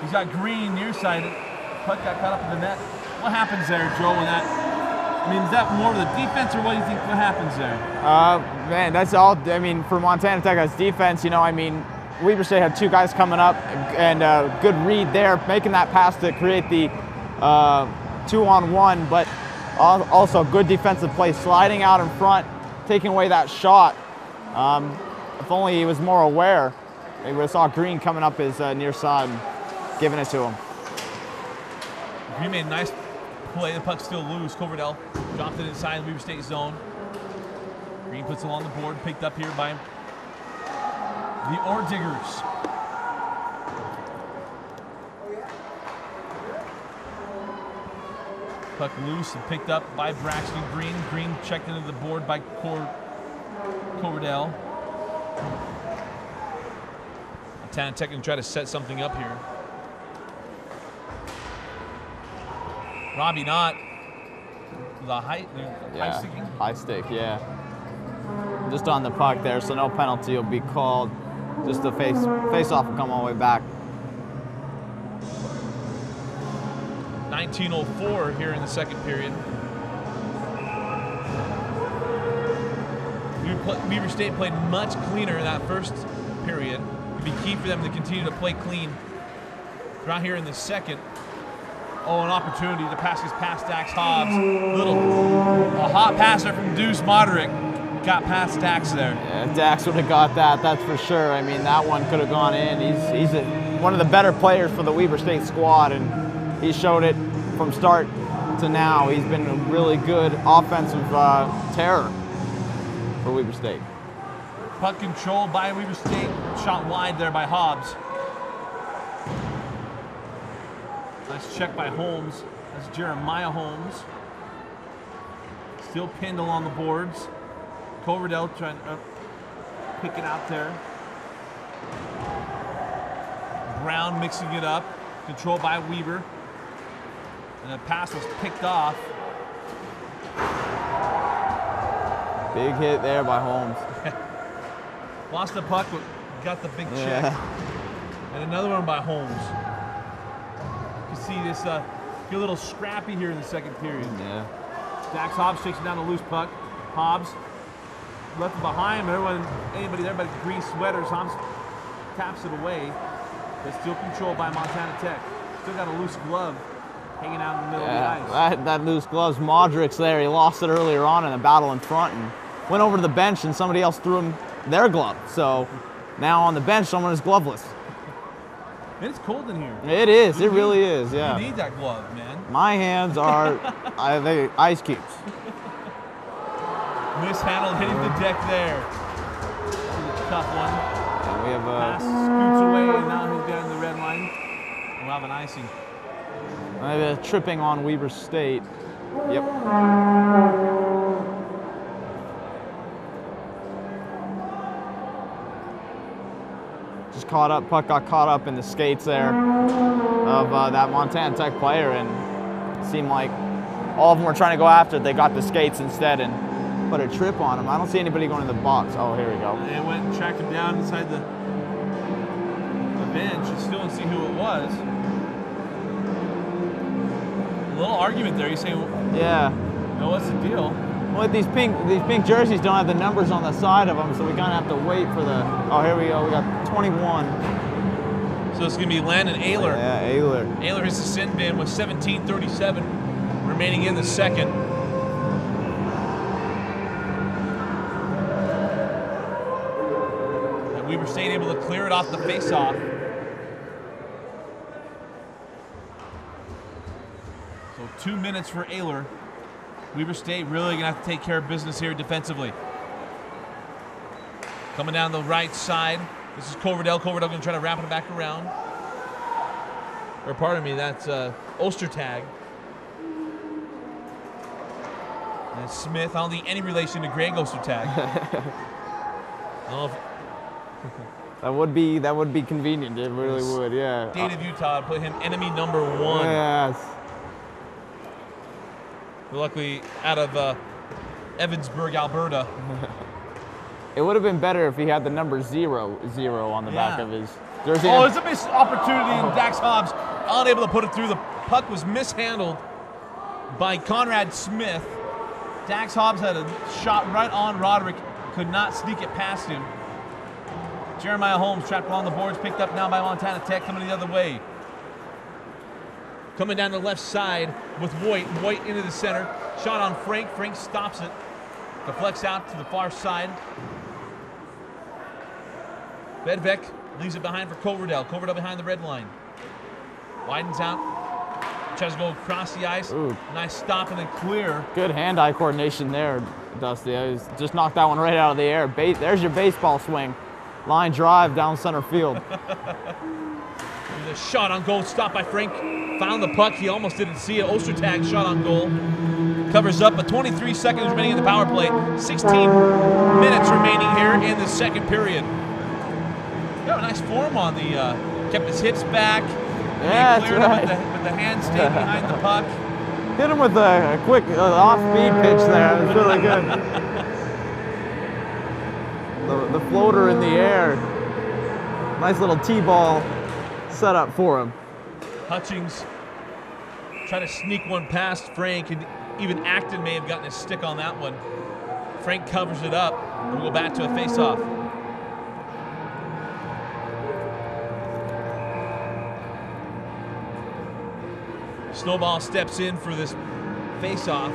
He's got Green near side. Puck got caught up in the net. What happens there, Joe, when that? I mean, is that more of the defense, or what do you think? What happens there? Man, that's all. I mean, for Montana Tech as defense, you know, I mean, Weber State had 2 guys coming up, and good read there, making that pass to create the 2-on-1, but also good defensive play, sliding out in front, taking away that shot. If only he was more aware, they would have saw Green coming up his near side. Giving it to him. Green made a nice play. The puck's still loose. Coverdell dropped it inside the Weber State zone. Green puts it on the board. Picked up here by the Orediggers. Puck loose and picked up by Braxton Green. Green checked into the board by Coverdell. Montana Tech can try to set something up here. Robbie Knott, the high sticking? High stick, yeah. Just on the puck there, so no penalty will be called. Just the face-off will come all the way back. 19:04 here in the second period. Weber State played much cleaner in that first period. It'd be key for them to continue to play clean right here in the second. Oh, an opportunity to pass his past Dax Hobbs. A hot passer from Deuce Moderick got past Dax there. Yeah, Dax would have got that, that's for sure. I mean, that one could have gone in. He's one of the better players for the Weber State squad, and he showed it from start to now. He's been a really good offensive terror for Weber State. Puck controlled by Weber State. Shot wide there by Hobbs. Nice check by Holmes. That's Jeremiah Holmes. Still pinned along the boards. Coverdell trying to pick it out there. Brown mixing it up. Controlled by Weber. And the pass was picked off. Big hit there by Holmes. Lost the puck, but got the big check. And another one by Holmes. You see this get a little scrappy here in the second period. Yeah. Dax Hobbs takes down a loose puck. Hobbs left it behind. Anybody there but green sweaters. Hobbs taps it away. But still controlled by Montana Tech. Still got a loose glove hanging out in the middle of the ice. That loose glove's Modric's there. He lost it earlier on in the battle in front and went over to the bench, and somebody else threw him their glove. So now on the bench, someone is gloveless. It's cold in here. It is. It really is. Yeah. You need that glove, man. My hands are they ice cubes. Mishandled, hitting the deck there. Tough one. And we have pass scoots away, and now he's got in the red line. We'll have an icing. Tripping on Weber State. Yep. Just caught up, puck got caught up in the skates there of that Montana Tech player, and it seemed like all of them were trying to go after it. They got the skates instead and put a trip on him. I don't see anybody going to the box. Oh, here we go. They went and tracked him down inside the bench and still didn't see who it was. little argument there. You say, Yeah. no, what's the deal? Well, these pink jerseys don't have the numbers on the side of them, so we kind of have to wait for the. Oh, here we go. We got 21. So it's going to be Landon Ayler. Yeah, Ayler. Ayler hits the sin bin with 17:37 remaining in the second. And Weber State able to clear it off the face-off. So 2 minutes for Ayler. Weber State really going to have to take care of business here defensively. Coming down the right side. This is Coverdale. Coverdale going to try to wrap it back around. Or pardon me, that's Ostertag. And Smith, I don't think any relation to Greg Ostertag. I don't know if That would be convenient. It really would, yeah. State of Utah put him enemy number 1. Yes. Luckily, out of Evansburg, Alberta. It would have been better if he had the number 0 on the back of his jersey. Oh, it's a missed opportunity, and Dax Hobbs unable to put it through. The puck was mishandled by Conrad Smith. Dax Hobbs had a shot right on Roderick, could not sneak it past him. Jeremiah Holmes trapped along the boards, picked up now by Montana Tech, coming the other way. Coming down the left side with Voigt. Voigt into the center. Shot on Frank. Frank stops it. Deflects out to the far side. Bedvek leaves it behind for Coverdale. Coverdale behind the red line. Widens out. Tries to go across the ice. Ooh. Nice stop and then clear. Good hand-eye coordination there, Dusty. I just knocked that one right out of the air. There's your baseball swing. Line drive down center field. There's a shot on goal. Stopped by Frank. Found the puck. He almost didn't see it. Ostertag shot on goal. Covers up, but 23 seconds remaining in the power play. 16 minutes remaining here in the second period. Got a nice form on the, kept his hips back. Yeah, cleared that's him with the hand stayed behind the puck. Hit him with a quick off-speed pitch there. It was really good. the floater in the air. Nice little T-ball setup for him. Hutchings tried to sneak one past Frank, and even Acton may have gotten a stick on that one. Frank covers it up, and we'll go back to a face-off. Snowball steps in for this face-off.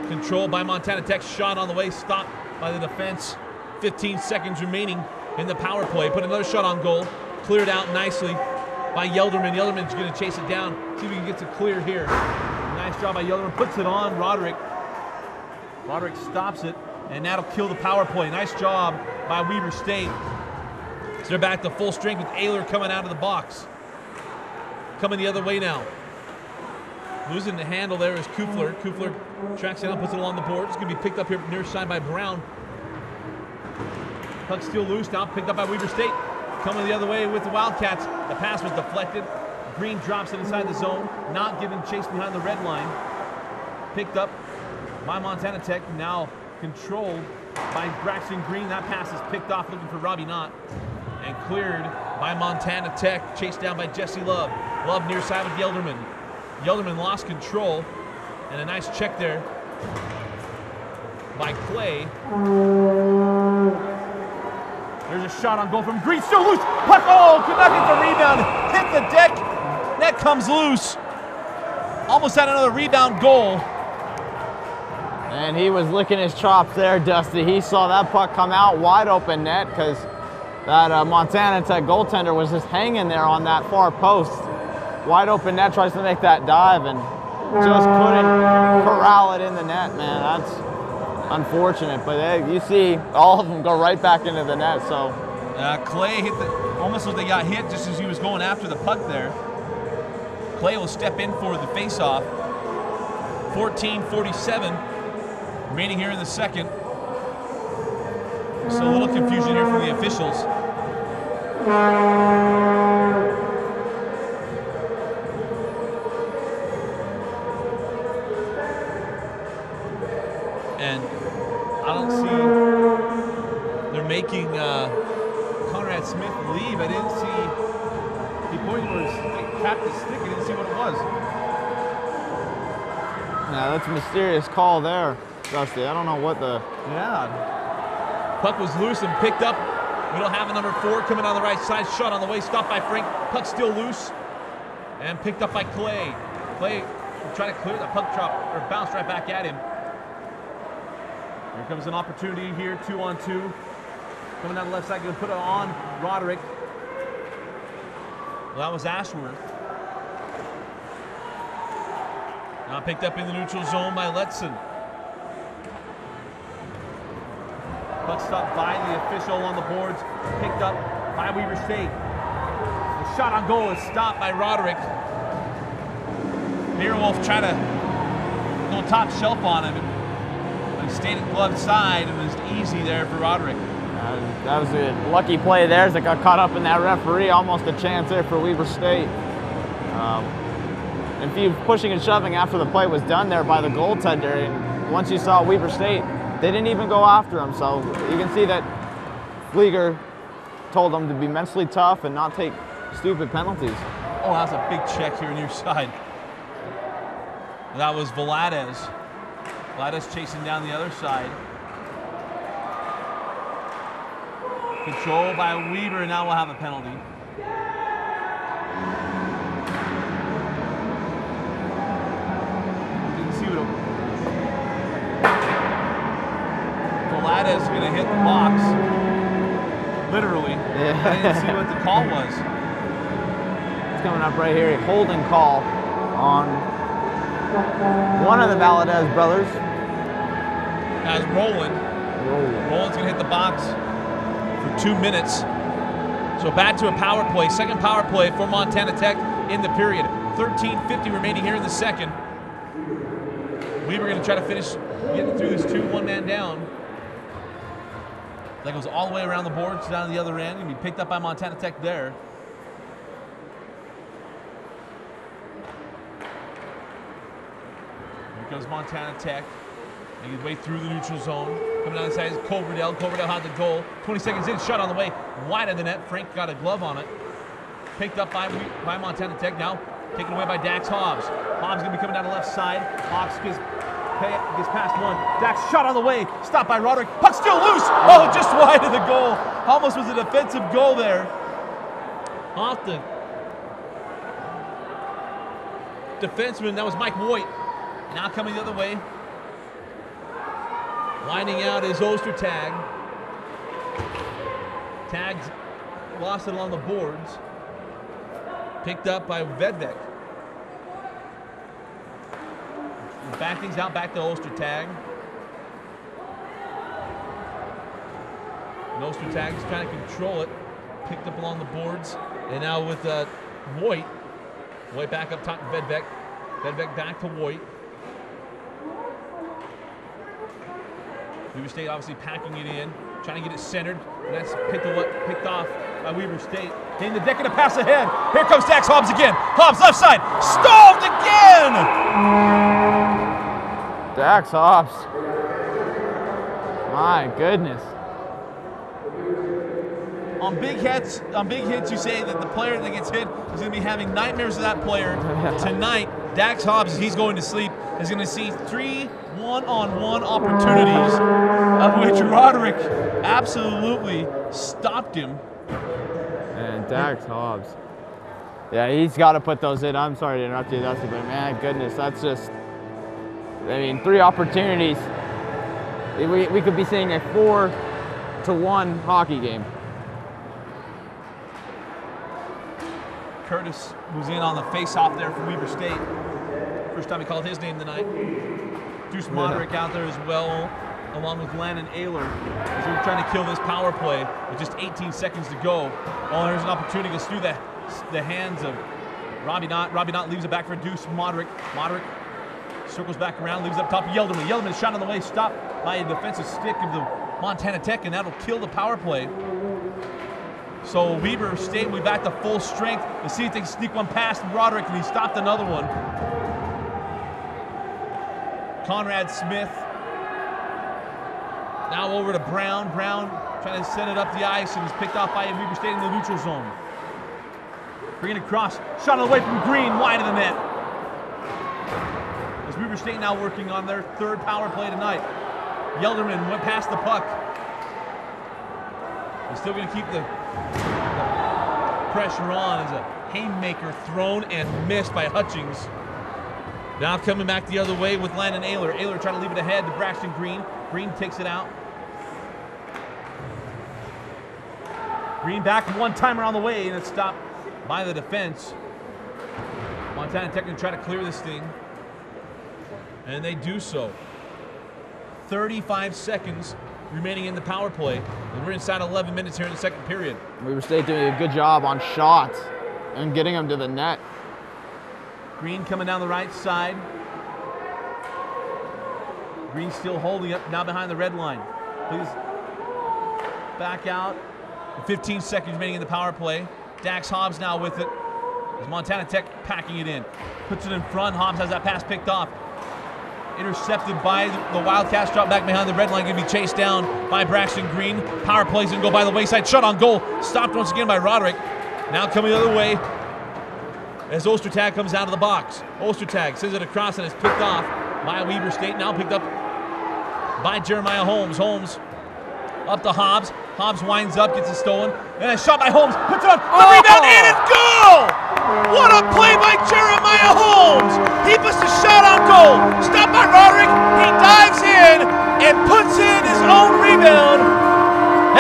Controlled by Montana Tech. Shot on the way, stopped by the defense. 15 seconds remaining in the power play. Put another shot on goal. Cleared out nicely by Yelderman. Yelderman's going to chase it down. See if he can get to clear here. Nice job by Yelderman. Puts it on Roderick. Roderick stops it, and that'll kill the power play. Nice job by Weber State. So they're back to full strength with Ayler coming out of the box. Coming the other way now. Losing the handle there is Kufler. Kufler tracks it down, puts it along the board. It's going to be picked up here near side by Brown. Puck still loose now, picked up by Weber State. Coming the other way with the Wildcats. The pass was deflected. Green drops it inside the zone. Not giving chase behind the red line. Picked up by Montana Tech. Now controlled by Braxton Green. That pass is picked off, looking for Robbie Knott. And cleared by Montana Tech. Chased down by Jesse Love. Love near side with Yelderman. Yelderman lost control. And a nice check there by Clay. There's a shot on goal from Green, still loose. Puck, oh, could not get the rebound. Hit the deck. Net comes loose. Almost had another rebound goal. And he was licking his chops there, Dusty. He saw that puck come out wide open net because that Montana Tech goaltender was just hanging there on that far post. Wide open net, tries to make that dive and just couldn't corral it in the net, man. That's unfortunate, but you see all of them go right back into the net. So Clay hit almost as they got hit just as he was going after the puck there. Clay will step in for the face-off. 14:47 remaining here in the second. So a little confusion here from the officials. And I don't see they're making Conrad Smith leave. I didn't see, he pointed where he tapped his stick. I didn't see what it was. Yeah, that's a mysterious call there, Dusty. I don't know what the... Yeah. Puck was loose and picked up. We don't have a number 4 coming on the right side. Shot on the way, stopped by Frank. Puck still loose and picked up by Clay. Clay trying to clear the puck drop or bounce right back at him. Here comes an opportunity here, 2-on-2. Coming down the left side, going to put it on Roderick. Well, that was Ashworth. Now picked up in the neutral zone by Letson. Puck stopped by the official on the boards, picked up by Weber State. The shot on goal is stopped by Roderick. Beerwolf tried to go top shelf on him, but he stayed at glove side and was easy there for Roderick. That was a lucky play there as it got caught up in that referee. Almost a chance there for Weber State. And a few pushing and shoving after the play was done there by the goaltender. And once you saw Weber State, they didn't even go after him. So you can see that Flieger told them to be mentally tough and not take stupid penalties. Oh, that's a big check here near side. That was Veladez. Veladez chasing down the other side. Control by Weber, and now we'll have a penalty. Didn't see what Veladez is going to hit the box. Literally. Yeah. I didn't see what the call was. It's coming up right here. A holding call on one of the Valadez brothers. As Roland's going to hit the box for 2 minutes. So back to a power play. Second power play for Montana Tech in the period. 13:50 remaining here in the second. Weber going to try to finish getting through this 2-1 man down. That goes all the way around the boards down to the other end. Going to be picked up by Montana Tech there. Here comes Montana Tech. Making his way through the neutral zone. Coming down the side is Coverdale. Coverdale had the goal. 20 seconds in, shot on the way. Wide of the net. Frank got a glove on it. Picked up by Montana Tech now. Taken away by Dax Hobbs. Hobbs going to be coming down the left side. Hobbs gets past one. Dax shot on the way. Stopped by Roderick. Puck still loose. Oh, just wide of the goal. Almost was a defensive goal there. Off the defenseman. That was Mike Voigt. Now coming the other way. Winding out is Ostertag. Tags lost it along the boards. Picked up by Vedvik. Back things out, back to Ostertag. And Ostertag is trying to control it. Picked up along the boards. And now with Voigt. Voigt back up top to Vedvik. Vedvik back to Voigt. Weber State obviously packing it in, trying to get it centered, and that's picked off by Weber State. Getting the deck and a pass ahead. Here comes Dax Hobbs again. Hobbs left side, stalled again! Dax Hobbs. My goodness. On big hits, you say that the player that gets hit is going to be having nightmares of that player. Tonight, Dax Hobbs, he's going to sleep, is going to see 3 one-on-one opportunities, of which Roderick absolutely stopped him. And Dax Hobbs. Yeah, he's got to put those in. I'm sorry to interrupt you, Dusty, but man, goodness, that's just, I mean, 3 opportunities. We could be seeing a 4-1 hockey game. Curtis was in on the face-off there for Weber State. First time he called his name tonight. Deuce Moderick out there as well, along with Landon Ayler, as they're trying to kill this power play with just 18 seconds to go. Oh, there's an opportunity to goes through the hands of Robbie Knott. Robbie Knott leaves it back for Deuce Moderick. Moderick circles back around, leaves up top. Yelderman. Yelderman shot on the way, stopped by a defensive stick of the Montana Tech, and that'll kill the power play. So Weber State will be back to full strength to see if they can sneak one past Roderick, and he stopped another one. Conrad Smith now over to Brown. Brown trying to send it up the ice, and is picked off by Weber State in the neutral zone. Bringing it across, shot away from Green, wide of the net. As Weber Weber State now working on their third power play tonight. Yelderman went past the puck. He's still going to keep the pressure on as a haymaker thrown and missed by Hutchings. Now coming back the other way with Landon Ayler. Ayler trying to leave it ahead to Braxton Green. Green takes it out. Green back one-timer on the way, and it's stopped by the defense. Montana Tech going to try to clear this thing, and they do so. 35 seconds remaining in the power play, and we're inside 11 minutes here in the second period. Weber State doing a good job on shots and getting them to the net. Green coming down the right side. Green still holding up now behind the red line. Please back out. 15 seconds remaining in the power play. Dax Hobbs now with it. As Montana Tech packing it in. Puts it in front. Hobbs has that pass picked off. Intercepted by the Wildcats. Drop back behind the red line. Going to be chased down by Braxton Green. Power plays and go by the wayside. Shot on goal. Stopped once again by Roderick. Now coming the other way as Ostertag comes out of the box. Ostertag sends it across and is picked off by Weber State. Now picked up by Jeremiah Holmes. Holmes up to Hobbs. Hobbs winds up, gets it stolen, and a shot by Holmes, puts it on, the rebound, and it's goal! What a play by Jeremiah Holmes! He puts the shot on goal, stopped by Roderick, he dives in and puts in his own rebound,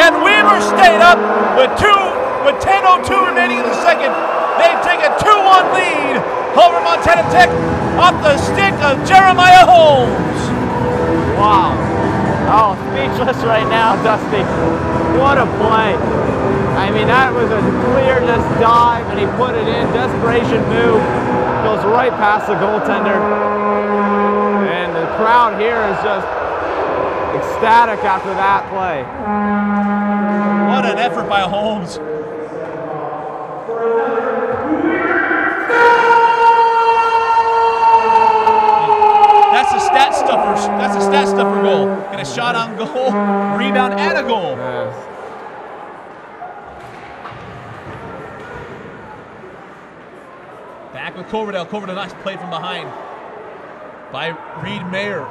and Weber State up with 10:02 remaining in the second. They take a 2-1 lead over Montana Tech off the stick of Jeremiah Holmes. Wow. Oh, speechless right now, Dusty. What a play. I mean, that was a clear just dive, and he put it in. Desperation move. Goes right past the goaltender. And the crowd here is just ecstatic after that play. What an effort by Holmes. That's a stat stuffer. That's a stat stuffer goal. Get a shot on goal, rebound, and a goal. Yes. Back with Coverdale. Coverdale, nice play from behind by Reed Mayer.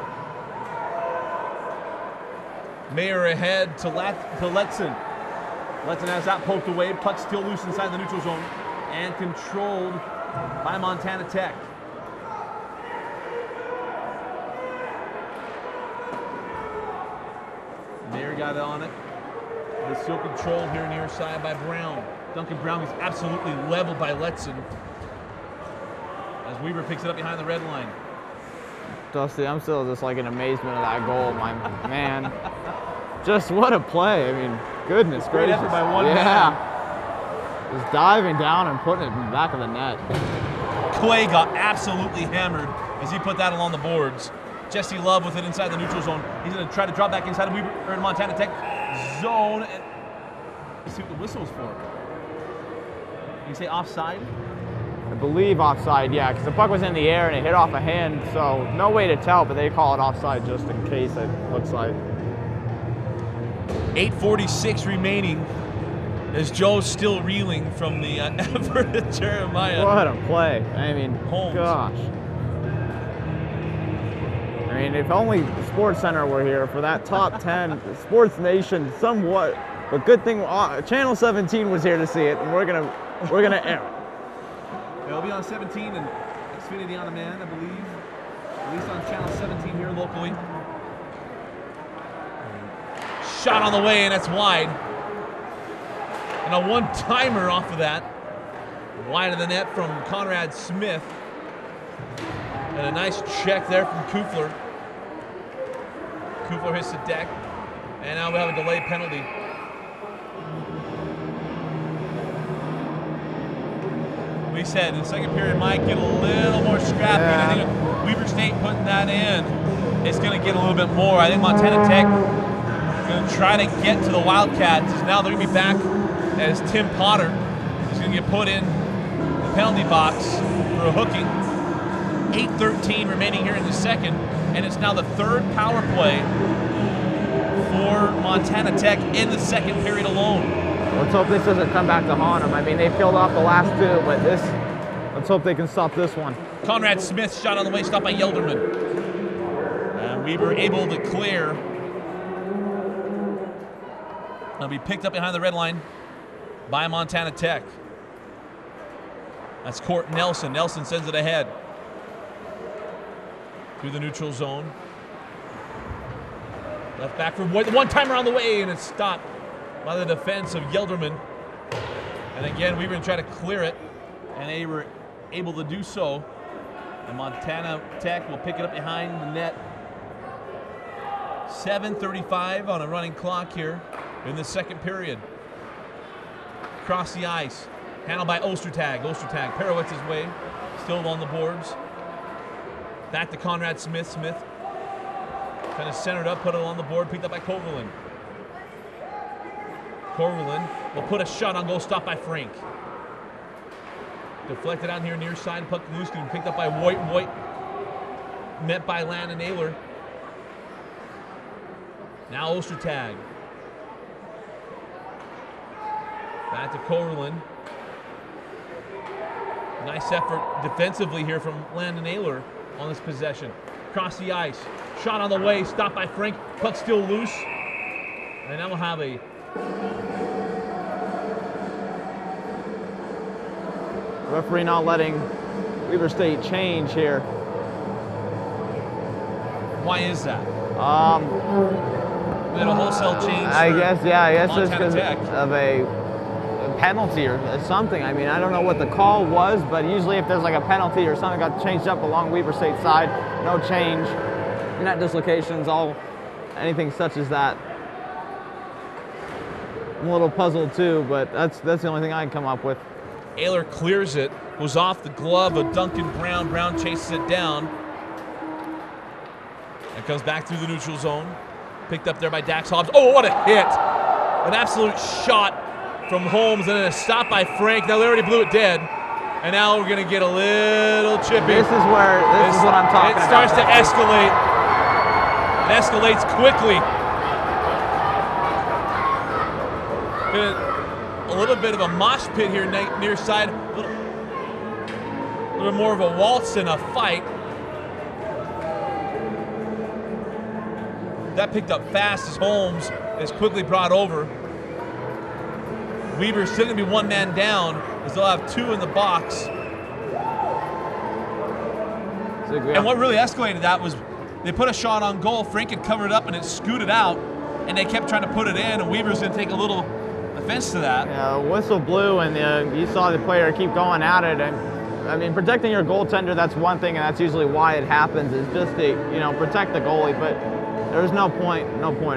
Mayer ahead to Letson. Letson has that poked away. Puck still loose inside the neutral zone and controlled by Montana Tech. Mayer got it on it. It's still controlled here near side by Brown. Duncan Brown is absolutely leveled by Letson as Weber picks it up behind the red line. Dusty, I'm still just like in amazement of that goal, my man. Just what a play. I mean, goodness Great gracious. effort by one man. Just diving down and putting it in the back of the net. Clay got absolutely hammered as he put that along the boards. Jesse Love with it inside the neutral zone. He's going to try to drop back inside Weber, or Montana Tech zone. And let's see what the whistle's for. You say offside? I believe offside, yeah, because the puck was in the air and it hit off a hand, so no way to tell, but they call it offside just in case, it looks like. 8:46 remaining as Joe's still reeling from the effort of Jeremiah. What a play. I mean, Holmes. gosh. I mean, if only Sports Center were here for that top 10, Sports Nation somewhat, but good thing Channel 17 was here to see it, and we're gonna air it. It'll be on 17 and Xfinity On Demand, I believe. At least on Channel 17 here locally. Shot on the way, and that's wide. And a one-timer off of that. Wide of the net from Conrad Smith. And a nice check there from Kufler. Kufler hits the deck. And now we have a delayed penalty. We said the second period might get a little more scrappy. Yeah. And I think Weber State putting that in, it's going to get a little bit more. I think Montana Tech is going to try to get to the Wildcats. Now they're going to be back as Tim Potter is going to get put in the penalty box for a hooking. 8:13 remaining here in the second, and it's now the third power play for Montana Tech in the second period alone. Let's hope this doesn't come back to haunt them. I mean, they've killed off the last two, but let's hope they can stop this one. Conrad Smith shot on the way, stopped by Yelderman. Weber able to clear. It'll be picked up behind the red line by Montana Tech. That's Court Nelson. Nelson sends it ahead through the neutral zone. Left back for Boyd. The one-timer on the way, and it's stopped by the defense of Gelderman. And again, Weber tried to clear it, and they were able to do so. And Montana Tech will pick it up behind the net. 7:35 on a running clock here in the second period. Across the ice, handled by Ostertag. Ostertag, Perowitz's way, still on the boards. Back to Conrad Smith. Smith kind of centered up, put it on the board, picked up by Koverlin. Koverlin will put a shot on goal, stopped by Frank. Deflected out here near side, puck loose, and picked up by Voigt. Voigt met by Landon Naylor. Now Ostertag. Back to Koverlin. Nice effort defensively here from Landon Naylor on this possession. Across the ice. Shot on the way, stopped by Frank. Puck still loose. And now we'll have a referee not letting Weber State change here. Why is that? We had a wholesale change. I guess it's because Tech. of a penalty or something. I mean, I don't know what the call was, but usually if there's like a penalty or something got changed up along Weber State side, no change. Net dislocations, anything such as that. I'm a little puzzled too, but that's the only thing I can come up with. Ayler clears it, goes off the glove of Duncan Brown. Brown chases it down. It comes back through the neutral zone. Picked up there by Dax Hobbs. Oh, what a hit! An absolute shot from Holmes, and then a stop by Frank. Now they already blew it dead. And now we're gonna get a little chippy. This is what I'm talking about. It starts to escalate. It escalates quickly. A little bit of a mosh pit here near side. A little more of a waltz than a fight. That picked up fast as Holmes is quickly brought over. Weber's still gonna be one man down as they'll have two in the box. And what really escalated that was they put a shot on goal. Frank had covered it up and it scooted out, and they kept trying to put it in, and Weber's gonna take a little offense to that. Yeah, whistle blew, and you saw the player keep going at it. And I mean, protecting your goaltender, that's one thing, and that's usually why it happens, is just to, protect the goalie. But there's no point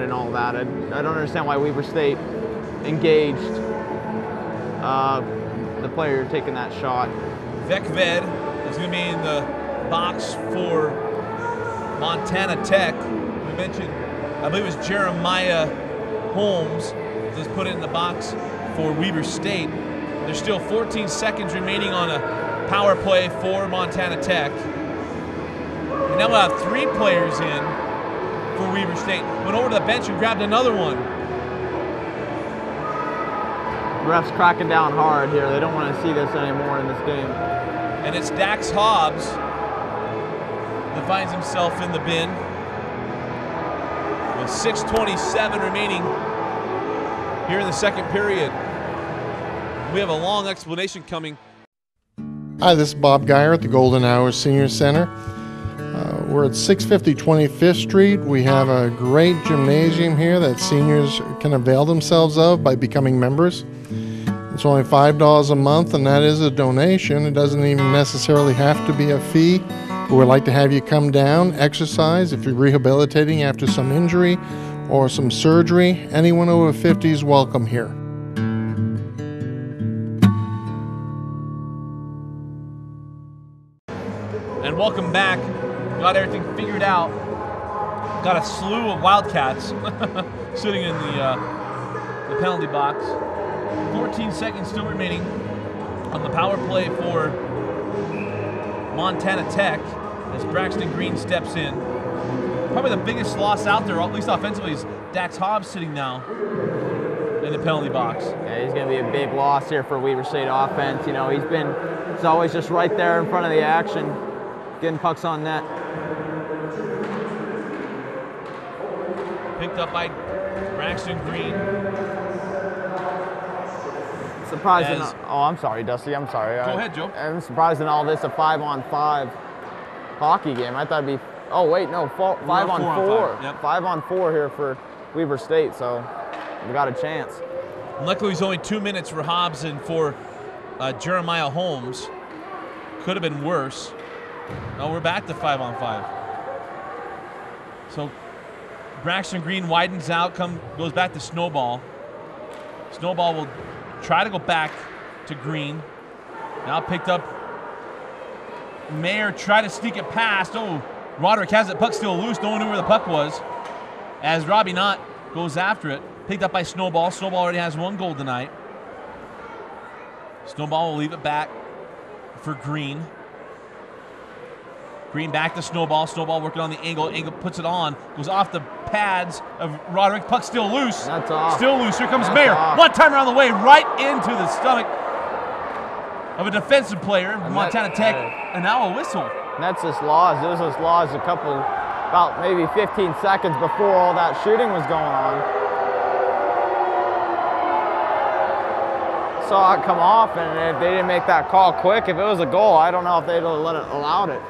in all that. I don't understand why Weber State engaged the player taking that shot. Vekved is going to be in the box for Montana Tech. We mentioned, I believe it was Jeremiah Holmes that's put it in the box for Weber State. There's still 14 seconds remaining on a power play for Montana Tech. And now we'll have three players in for Weber State. Went over to the bench and grabbed another one. Refs cracking down hard here. They don't want to see this anymore in this game. And it's Dax Hobbs that finds himself in the bin with 6:27 remaining here in the second period. We have a long explanation coming. Hi, this is Bob Geyer at the Golden Hours Senior Center. We're at 650 25th Street. We have a great gymnasium here that seniors can avail themselves of by becoming members. It's only $5 a month, and that is a donation. It doesn't even necessarily have to be a fee. But we'd like to have you come down, exercise. If you're rehabilitating after some injury or some surgery, anyone over 50 is welcome here. And welcome back. Got everything figured out. Got a slew of Wildcats sitting in the penalty box. 14 seconds still remaining on the power play for Montana Tech as Braxton Green steps in. Probably the biggest loss out there, at least offensively, is Dax Hobbs sitting now in the penalty box. Yeah, he's going to be a big loss here for Weber State offense. He's always just right there in front of the action, getting pucks on net. picked up by Braxton Green. Surprised As- oh, I'm sorry, Dusty. I'm sorry. Go ahead, Joe. I'm surprised in all this a 5-on-5 hockey game. I thought it'd be. Oh wait, no, 5-on-4. 4-on-5, yep. 5-on-4 here for Weber State. So we got a chance. Luckily, it was only 2 minutes for Hobbs and for Jeremiah Holmes. Could have been worse. No, we're back to 5-on-5. So Braxton Green widens out, goes back to Snowball. Snowball will try to go back to Green. Now picked up. Mayer tried to sneak it past. Oh, Roderick has it. Puck still loose. No one knew where the puck was. As Robbie Knott goes after it. Picked up by Snowball. Snowball already has 1 goal tonight. Snowball will leave it back for Green. Green back to Snowball. Snowball working on the angle. Angle puts it on. Goes off the pads of Roderick. Puck still loose. That's off. Still loose. Here comes That's Mayer. off. One time around the way, right into the stomach of a defensive player, And Montana that- Tech, and now a whistle. And that's just laws. It was just laws about maybe 15 seconds before all that shooting was going on. Saw it come off, and if they didn't make that call quick, if it was a goal, I don't know if they'd have allowed it.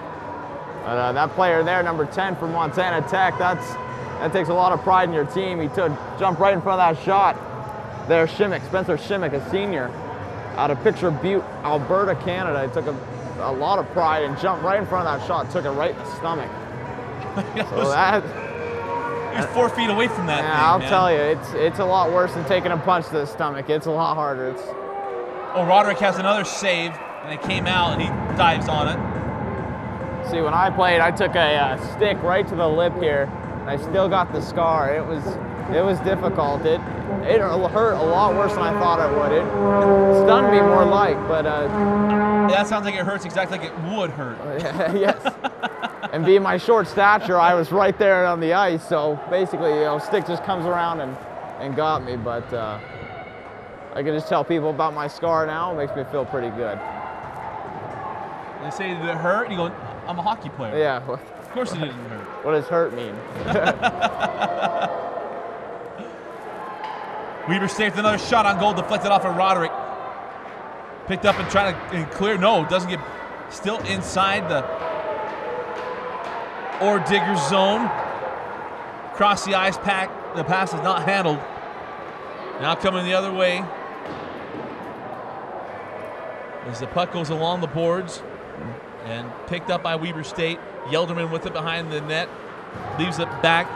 But that player there, number 10 from Montana Tech, that takes a lot of pride in your team. He jumped right in front of that shot. There, Spencer Shimmick, a senior, out of Picture Butte, Alberta, Canada. He took a lot of pride and jumped right in front of that shot, took it right in the stomach. So that, He was 4 feet away from that yeah, thing, I'll man. tell you, it's a lot worse than taking a punch to the stomach. It's a lot harder. Oh, Roderick has another save, and it came out, and he dives on it. See, when I played, I took a stick right to the lip here, and I still got the scar. It was difficult. It hurt a lot worse than I thought it would. It stunned me more like, but That sounds like it hurts exactly like it would hurt. yes. And being my short stature, I was right there on the ice. So basically, stick just comes around and got me. But I can just tell people about my scar now. It makes me feel pretty good. They say, did it hurt? You go, I'm a hockey player. Yeah. Of course it didn't hurt. What does hurt mean? Weber State with another shot on goal, deflected off of Roderick. Picked up and trying to clear. No, doesn't get. Still inside the Digger zone. Across the ice pack. The pass is not handled. Now coming the other way. As the puck goes along the boards and picked up by Weber State. Yelderman with it behind the net. Leaves it back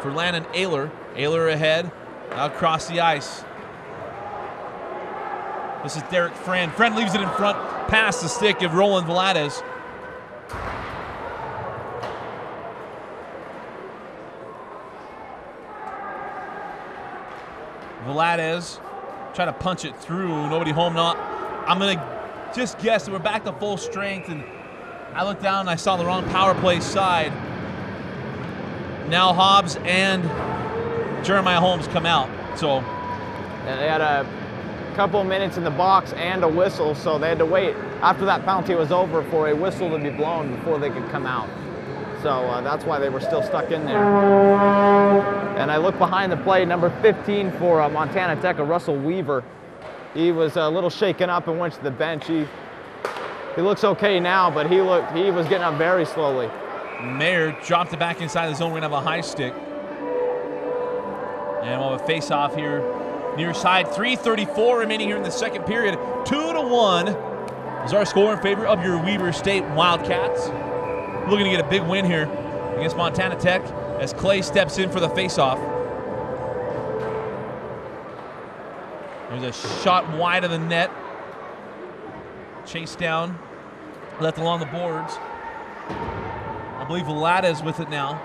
for Landon Ayler. Ayler ahead. Now across the ice. This is Derek Friend. Friend leaves it in front past the stick of Roland Velades. Velades try to punch it through. Nobody home. Not. I'm going to just guess that we're back to full strength. And I looked down and I saw the wrong power play side. Now Hobbs and Jeremiah Holmes come out. So And they had a couple of minutes in the box and a whistle, so they had to wait after that penalty was over for a whistle to be blown before they could come out. So that's why they were still stuck in there. And I look behind the play, number 15 for Montana Tech, Russell Weaver. He was a little shaken up and went to the bench. He looks okay now, but he was getting up very slowly. Mayer dropped it back inside the zone. We're going to have a high stick. And we'll have a face-off here near side. 3:34 remaining here in the second period. 2-1 is our score in favor of your Weber State Wildcats. Looking to get a big win here against Montana Tech as Clay steps in for the face-off. There's a shot wide of the net. Chase down. Left along the boards. I believe Velades with it now.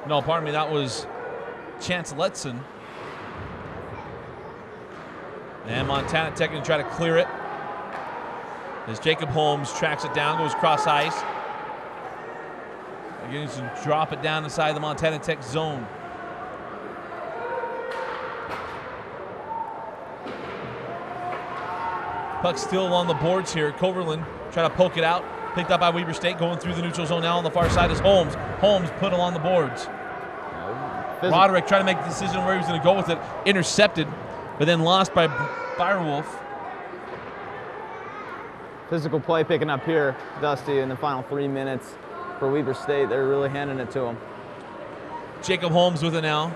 No, pardon me, that was Chance Letson. And Montana Tech going to try to clear it. As Jacob Holmes tracks it down, goes cross ice. Again, to drop it down inside the Montana Tech zone. Puck still along the boards here. Coverland trying to poke it out. Picked up by Weber State, going through the neutral zone now on the far side is Holmes. Holmes put along the boards. Roderick trying to make the decision where he was going to go with it. Intercepted, but then lost by Firewolf. Physical play picking up here, Dusty, in the final 3 minutes for Weber State. They're really handing it to him. Jacob Holmes with it now.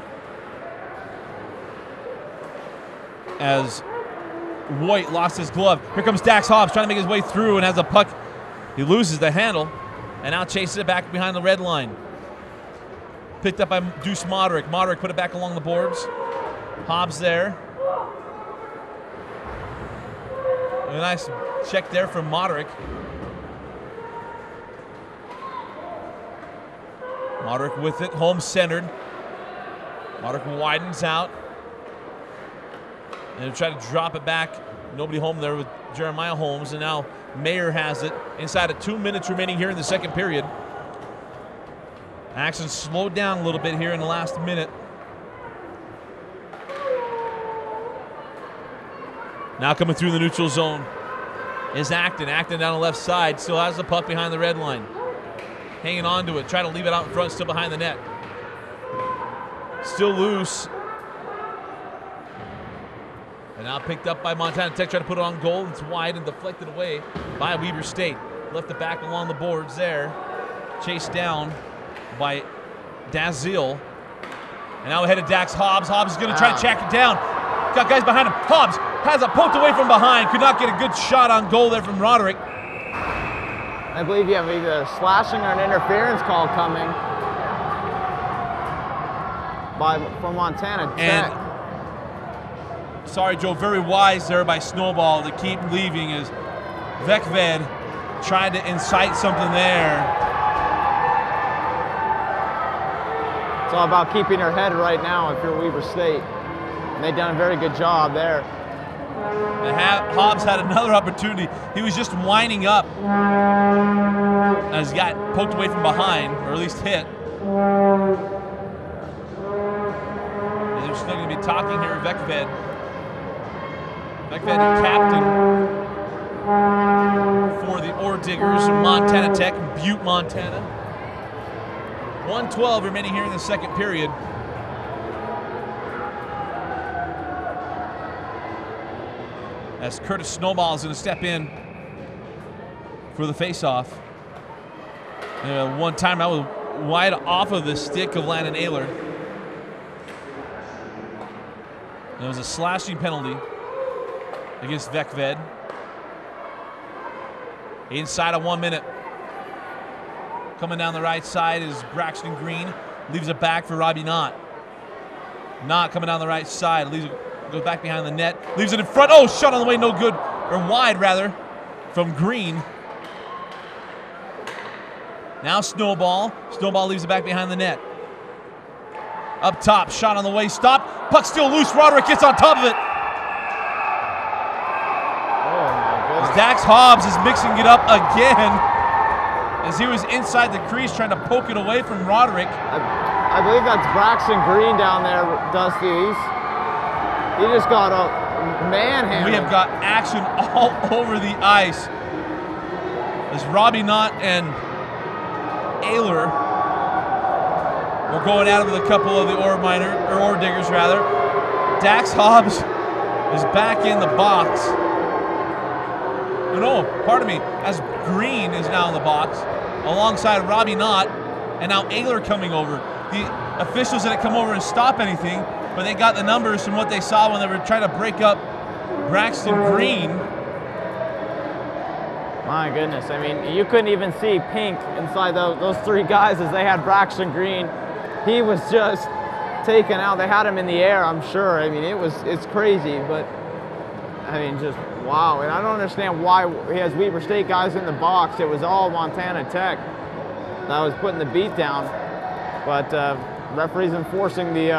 As White lost his glove. Here comes Dax Hobbs trying to make his way through and has a puck. He loses the handle and now chases it back behind the red line. Picked up by Deuce Moderick. Moderick put it back along the boards. Hobbs there. A nice check there from Moderick. Moderick with it. Holmes centered. Moderick widens out. And try to drop it back. Nobody home there with Jeremiah Holmes. And now Mayer has it inside of 2 minutes remaining here in the second period. Action slowed down a little bit here in the last minute. Now coming through the neutral zone is Acton. Acton down the left side. Still has the puck behind the red line. Hanging on to it. Try to leave it out in front. Still behind the net. Still loose. And now picked up by Montana Tech. Trying to put it on goal. It's wide and deflected away by Weber State. Left it back along the boards there. Chased down by Dazil. And now ahead of Dax Hobbs. Hobbs is going to try to track it down. Got guys behind him. Hobbs has it poked away from behind. Could not get a good shot on goal there from Roderick. I believe you have either a slashing or an interference call coming from Montana Tech. And sorry, Joe, very wise there by Snowball to keep leaving as Vekved tried to incite something there. It's all about keeping your head right now if you're Weber State. And they've done a very good job there. And Hobbs had another opportunity. He was just winding up as he got poked away from behind, or at least hit. And they're still going to be talking here, Vekved. Vekved, captain for the Ore Diggers, Montana Tech, Butte, Montana. 1:12 remaining here in the second period. As Curtis Snowball is going to step in for the faceoff. One time I was wide off of the stick of Landon Ayler. There was a slashing penalty against Vekved. Inside of 1 minute. Coming down the right side is Braxton Green. Leaves it back for Robbie Knott. Knott coming down the right side. Goes back behind the net. Leaves it in front. Oh, shot on the way. No good. Or wide, rather, from Green. Now Snowball. Snowball leaves it back behind the net. Up top. Shot on the way. Stop. Puck still loose. Roderick gets on top of it. Oh, my goodness. Dax Hobbs is mixing it up again as he was inside the crease trying to poke it away from Roderick. I believe that's Braxton Green down there, Dusty. He just got a manhandle. We have got action all over the ice as Robbie Knott and Ayler were going at it with a couple of the Ore Diggers, rather. Dax Hobbs is back in the box. No, pardon me, as Green is now in the box alongside Robbie Knott, and now Ayler coming over. The officials didn't come over and stop anything, but they got the numbers from what they saw when they were trying to break up Braxton Green. My goodness, I mean, you couldn't even see pink inside those three guys as they had Braxton Green. He was just taken out. They had him in the air, I'm sure. I mean, it's crazy, but I mean, just wow. And I don't understand why he has Weber State guys in the box. It was all Montana Tech that was putting the beat down. But referees enforcing the,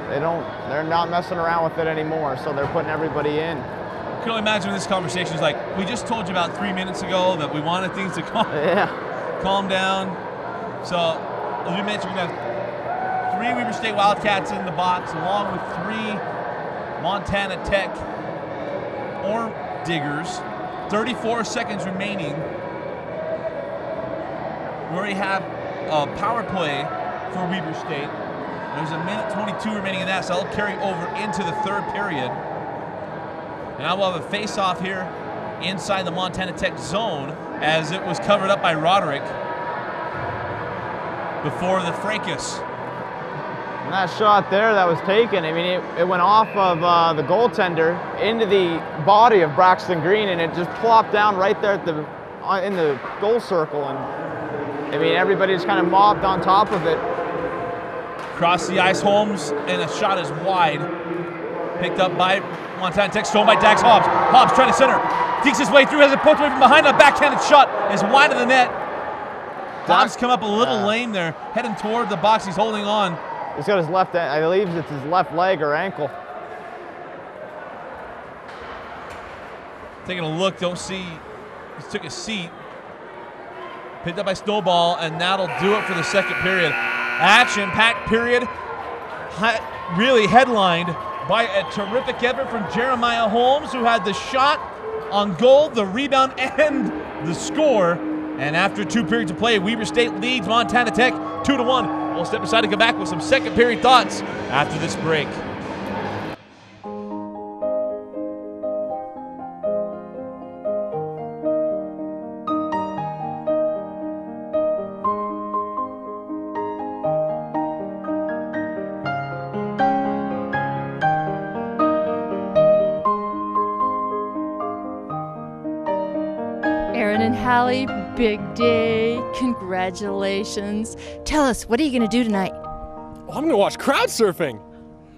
they're not messing around with it anymore, so they're putting everybody in. I can only imagine this conversation is like, we just told you about 3 minutes ago that we wanted things to calm down. So, as we mentioned, we got 3 Weber State Wildcats in the box, along with 3 Montana Tech Ore Diggers. 34 seconds remaining. We already have a power play for Weber State. There's a minute 22 remaining in that, so that'll carry over into the third period. And now we'll have a face-off here inside the Montana Tech zone as it was covered up by Roderick before the fracas. And that shot there that was taken, I mean, it went off of the goaltender into the body of Braxton Green, and it just plopped down right there at in the goal circle. And I mean, everybody just kind of mobbed on top of it. Across the ice, Holmes, and a shot is wide. Picked up by Montana Tech, stolen by Dax Hobbs. Hobbs trying to center, dekes his way through, has it poked away from behind. A backhanded shot is wide of the net. Hobbs come up a little lame there, heading toward the box. He's holding on. He's got his left, I believe it's his left leg or ankle. Taking a look, don't see. He took a seat. Picked up by Snowball, and that'll do it for the second period. Action-packed period, really headlined by a terrific effort from Jeremiah Holmes, who had the shot on goal, the rebound, and the score. And after 2 periods of play, Weber State leads Montana Tech 2-1. We'll step aside and come back with some second period thoughts after this break. Aaron and Hallie, big day. Congratulations. Tell us, what are you going to do tonight? Oh, I'm going to watch crowd surfing.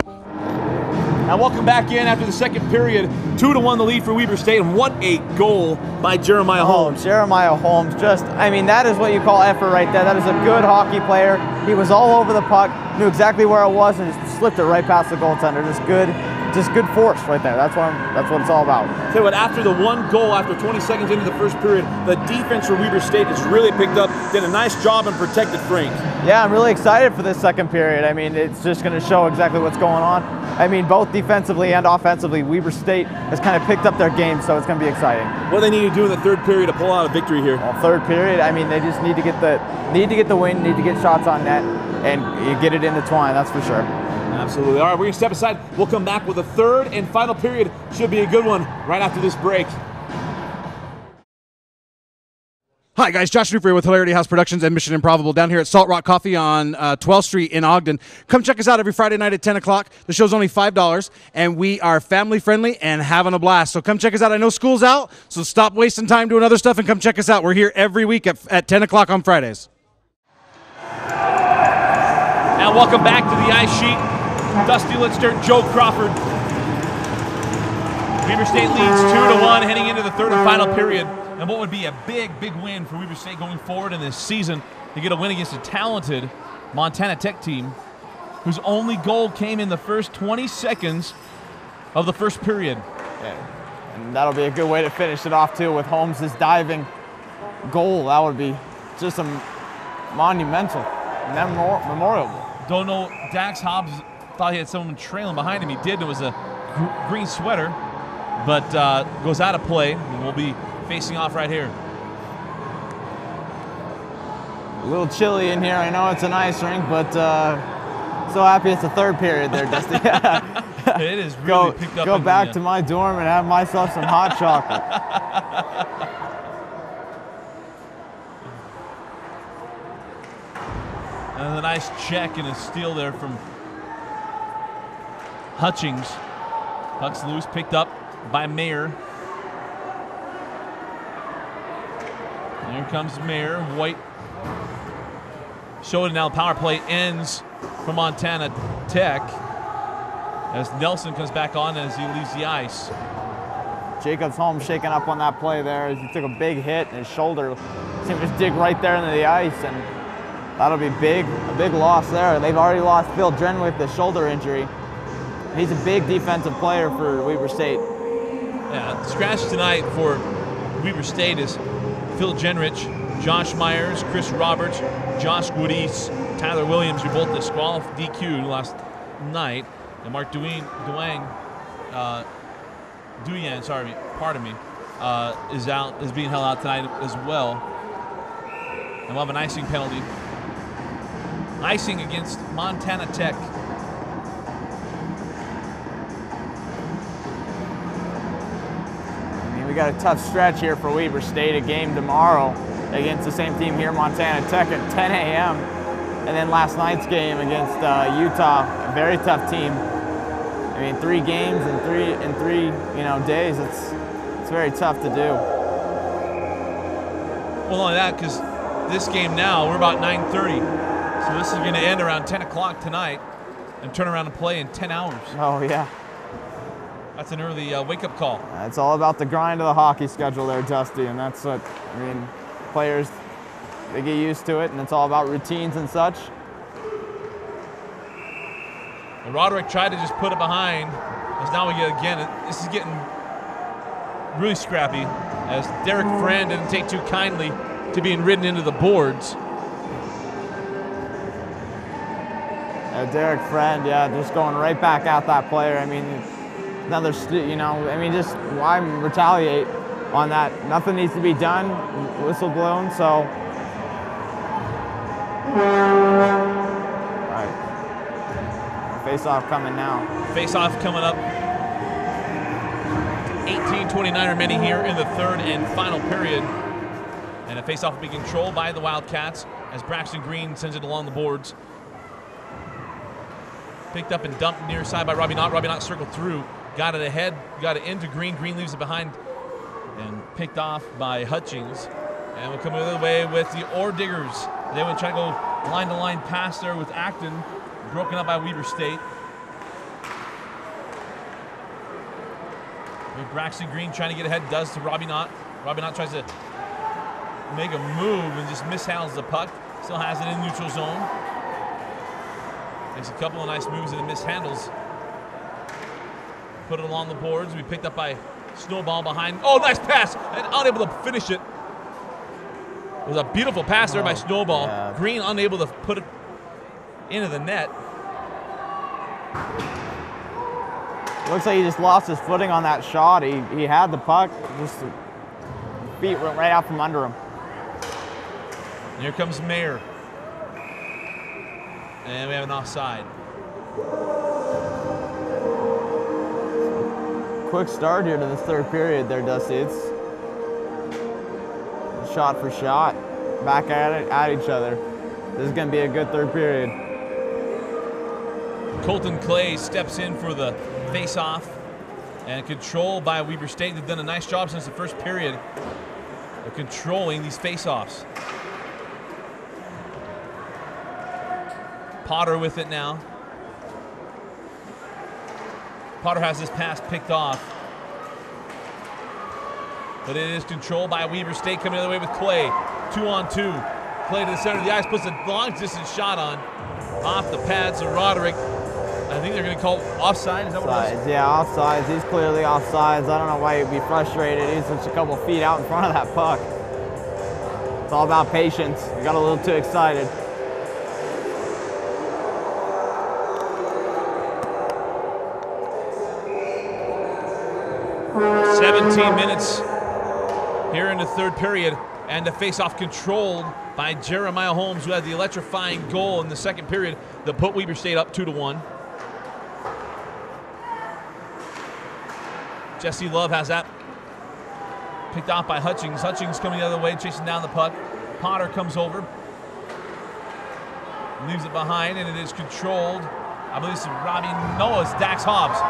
And welcome back in after the second period. 2-1 the lead for Weber State, and what a goal by Jeremiah Holmes. Jeremiah Holmes, I mean, that is what you call effort right there. That is a good hockey player. He was all over the puck, knew exactly where it was, and just slipped it right past the goaltender. Just good force right there. That's what it's all about. Tell you what, after the one goal, after 20 seconds into the first period, the defense for Weber State has really picked up, did a nice job and protected Frank. Yeah, I'm really excited for this second period. I mean, it's just going to show exactly what's going on. I mean, both defensively and offensively, Weber State has kind of picked up their game, so it's going to be exciting. What do they need to do in the third period to pull out a victory here? Well, third period, I mean, they just need to get the win, need to get shots on net, and you get it in the twine, that's for sure. Absolutely. All right, we're going to step aside. We'll come back with a third and final period. Should be a good one right after this break. Hi guys, Josh Newfree with Hilarity House Productions and Mission Improbable down here at Salt Rock Coffee on 12th Street in Ogden. Come check us out every Friday night at 10 o'clock. The show's only $5, and we are family friendly and having a blast. So come check us out. I know school's out, so stop wasting time doing other stuff and come check us out. We're here every week at 10 o'clock on Fridays. Now welcome back to the ice sheet. Dusty Litster, Joe Crawford. Weber State leads 2-1 heading into the third and final period. And what would be a big win for Weber State going forward in this season to get a win against a talented Montana Tech team whose only goal came in the first 20 seconds of the first period. Yeah. And that'll be a good way to finish it off too with Holmes' diving goal. That would be just a monumental, memorable. Don't know, Dax Hobbs thought he had someone trailing behind him. He did. It was a green sweater, but goes out of play, and we'll be facing off right here. A little chilly in here. I know it's an ice rink, but so happy it's the third period there, Dusty. It is really picked up. Go back to my dorm and have myself some hot chocolate. And a nice check and a steal there from Hutchings. Puck's loose, picked up by Mayer. Here comes Mayer. White showed it now. Power play ends for Montana Tech as Nelson comes back on as he leaves the ice. Jacobs Holmes shaking up on that play there as he took a big hit and his shoulder seemed to dig right there into the ice, and that'll be a big loss there. They've already lost Phil Drenwick, the shoulder injury. He's a big defensive player for Weber State. Yeah, scratch tonight for Weber State is Phil Genrich, Josh Myers, Chris Roberts, Josh Woodies, Tyler Williams, who both disqualified DQ'd last night, and Mark Duyan, is being held out tonight as well. And we'll have an icing penalty. icing against Montana Tech. I mean, we got a tough stretch here for Weber State, a game tomorrow against the same team here, Montana Tech, at 10 a.m. And then last night's game against Utah, a very tough team. I mean, 3 games in three days. It's very tough to do. Well, not only that, because this game now, we're about 9:30. So this is going to end around 10 o'clock tonight and turn around and play in 10 hours. Oh, yeah. That's an early wake-up call. It's all about the grind of the hockey schedule there, Dusty, and that's what, I mean, players, they get used to it, and it's all about routines and such. And Roderick tried to just put it behind, as now we get again. This is getting really scrappy, as Derek Friend didn't take too kindly to being ridden into the boards. Derek Friend, yeah, just going right back at that player. I mean, another, just why retaliate on that? Nothing needs to be done. Whistle blown, so. All right. Face-off coming now. Face-off coming up. 18:29 remaining here in the third and final period. And a face-off will be controlled by the Wildcats as Braxton Green sends it along the boards. Picked up and dumped near side by Robbie Knott. Robbie Knott circled through, got it ahead, got it into Green. Green leaves it behind and picked off by Hutchings. And we'll come the other way with the Ore Diggers. They would try to go line-to-line pass there with Acton, broken up by Weber State. With Braxton Green trying to get ahead, does to Robbie Knott. Robbie Knott tries to make a move and just mishandles the puck. Still has it in neutral zone. Makes a couple of nice moves and mishandles. Put it along the boards. We picked up by Snowball behind. Oh, nice pass! And unable to finish it. It was a beautiful pass there by Snowball. Yeah. Green unable to put it into the net. Looks like he just lost his footing on that shot. He had the puck, just feet went right out from under him. And here comes Mayer. And we have an offside. Quick start here to this third period there, Dusty. It's shot for shot, back at each other. This is going to be a good third period. Colton Clay steps in for the face-off and controlled by Weber State. They've done a nice job since the first period of controlling these face-offs. Potter with it now. Potter has this pass picked off. But it is controlled by Weber State coming the other way with Clay. 2-on-2. Clay to the center of the ice, puts a long distance shot on. Off the pads of Roderick. I think they're going to call offside. Is that what it is? Yeah, offsides. He's clearly offsides. I don't know why he'd be frustrated. He's just a couple feet out in front of that puck. It's all about patience. He got a little too excited. Minutes here in the third period, and the face-off controlled by Jeremiah Holmes, who had the electrifying goal in the second period that put Weber State up 2-1. Jesse Love has that picked off by Hutchings. Hutchings coming the other way, chasing down the puck. Potter comes over, leaves it behind, and it is controlled. I believe it's Robbie. No, it's Dax Hobbs.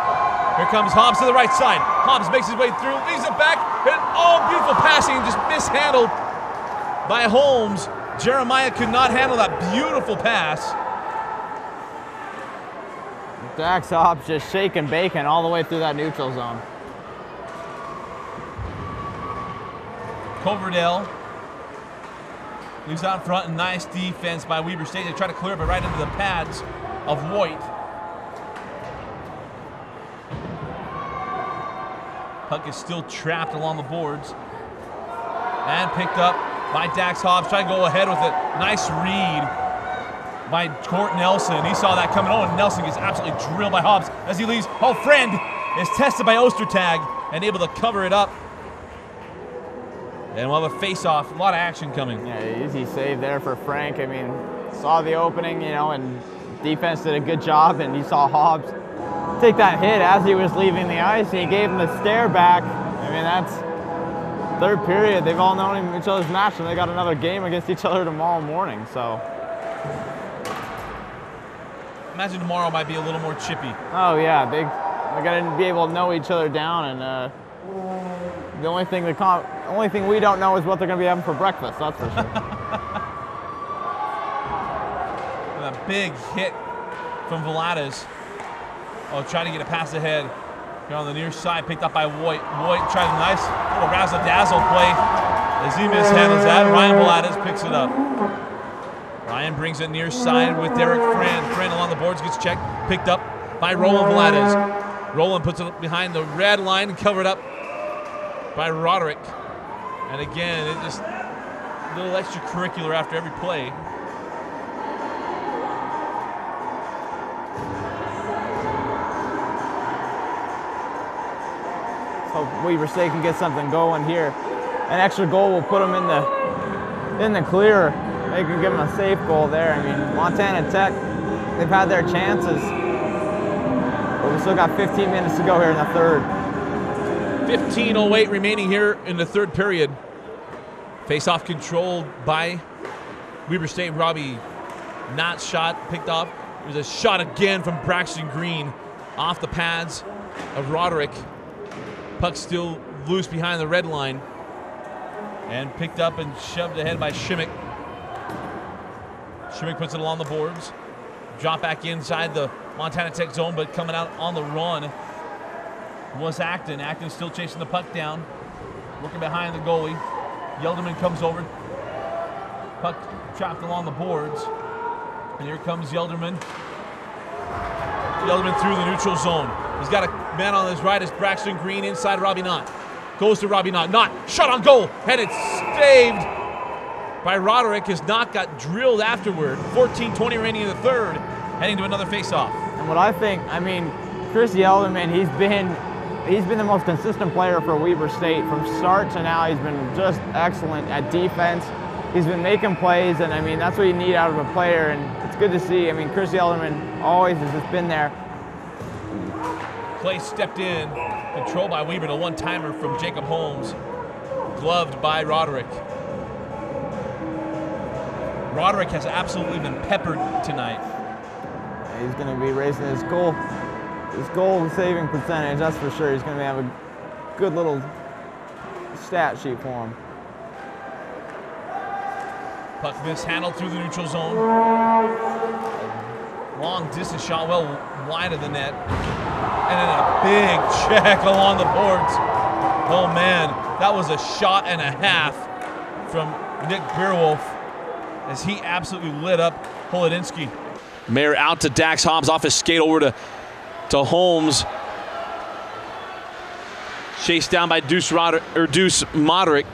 Here comes Hobbs to the right side. Hobbs makes his way through, leaves it back, and oh, beautiful passing, just mishandled by Holmes. Jeremiah could not handle that beautiful pass. Dax Hobbs just shaking bacon all the way through that neutral zone. Coverdale leaves out front, and nice defense by Weber State. They try to clear it, but right into the pads of Voigt. Puck is still trapped along the boards. And picked up by Dax Hobbs. Trying to go ahead with it. Nice read by Court Nelson. He saw that coming. Oh, and Nelson gets absolutely drilled by Hobbs as he leaves. Oh, Friend is tested by Ostertag and able to cover it up. And we'll have a face-off. A lot of action coming. Yeah, easy save there for Frank. I mean, saw the opening, you know, and defense did a good job, and you saw Hobbs take that hit as he was leaving the ice, and he gave him the stare back. I mean, that's third period. They've all known each other's match, and they got another game against each other tomorrow morning, so. Imagine tomorrow might be a little more chippy. Oh yeah, they're gonna be able to know each other down, and the only thing we don't know is what they're gonna be having for breakfast. That's for sure. A big hit from Vladas. Oh, trying to get a pass ahead. Here on the near side, picked up by Voigt. Voigt tried a nice little razzle-dazzle play as he mishandles that. Ryan Vladas picks it up. Ryan brings it near side with Derek Friend. Friend along the boards gets checked, picked up by Roland Vladas. Roland puts it behind the red line and covered up by Roderick. And again, it just a little extracurricular after every play. Hope Weber State can get something going here. An extra goal will put them in the clear. They can give them a safe goal there. I mean, Montana Tech, they've had their chances, but we still got 15 minutes to go here in the third. 15:08 remaining here in the third period. Face-off controlled by Weber State. Robbie Knott shot picked off. There's a shot again from Braxton Green off the pads of Roderick. Puck still loose behind the red line and picked up and shoved ahead by Shimmick. Shimmick puts it along the boards. Drop back inside the Montana Tech zone, but coming out on the run was Acton. Acton still chasing the puck down, working behind the goalie. Yelderman comes over. Puck trapped along the boards. And here comes Yelderman. Yelderman through the neutral zone. He's got a man on his right as Braxton Green inside Robbie Knott. Goes to Robbie Knott. Knott, shot on goal. And it's saved by Roderick as Knott got drilled afterward. 14:20 remaining in the third. Heading to another face-off. And what I think, I mean, Chris Yelderman, he's been the most consistent player for Weber State. From start to now, he's been just excellent at defense. He's been making plays, and I mean, that's what you need out of a player, and it's good to see. I mean, Chris Yelderman always has just been there. Play stepped in, controlled by Weber, a one-timer from Jacob Holmes, gloved by Roderick. Roderick has absolutely been peppered tonight. He's going to be raising his goal saving percentage, that's for sure. He's going to have a good little stat sheet for him. Puck mishandled through the neutral zone. Long distance shot well wide of the net. And then a big check along the boards. Oh man, that was a shot and a half from Nick Beerwolf as he absolutely lit up Holodinsky. Mayer out to Dax Hobbs, off his skate over to Holmes. Chased down by Deuce Moderick.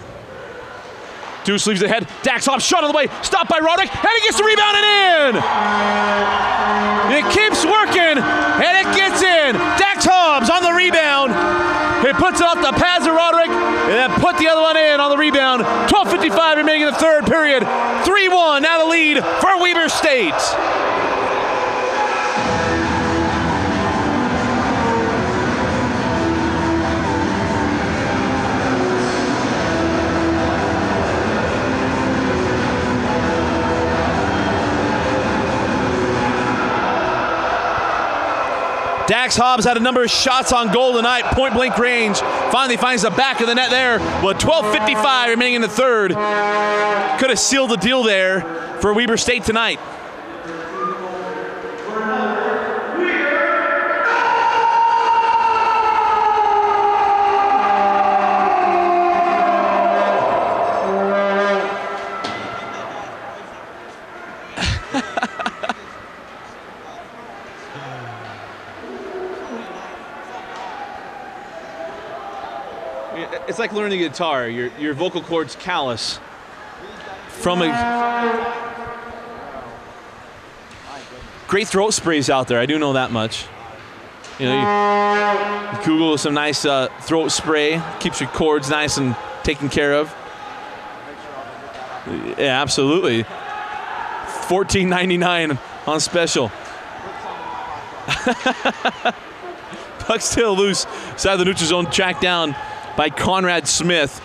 Deuce leaves ahead. Dax Hobbs shot on the way. Stopped by Roderick. And he gets the rebound and in. It keeps working. And it gets in. Dax Hobbs on the rebound. He puts it off the pads of Roderick. And then put the other one in on the rebound. 12:55 remaining in the third period. 3-1 now the lead for Weber State. Dax Hobbs had a number of shots on goal tonight, point blank range. Finally finds the back of the net there with 12:55 remaining in the third. Could have sealed the deal there for Weber State tonight. It's like learning a guitar. Your vocal cords callous from a great throat sprays out there. I do know that much. You know, you Google some nice throat spray, keeps your cords nice and taken care of. Yeah, absolutely. $14.99 on special. Puck still loose. Side of the neutral zone, tracked down by Conrad Smith.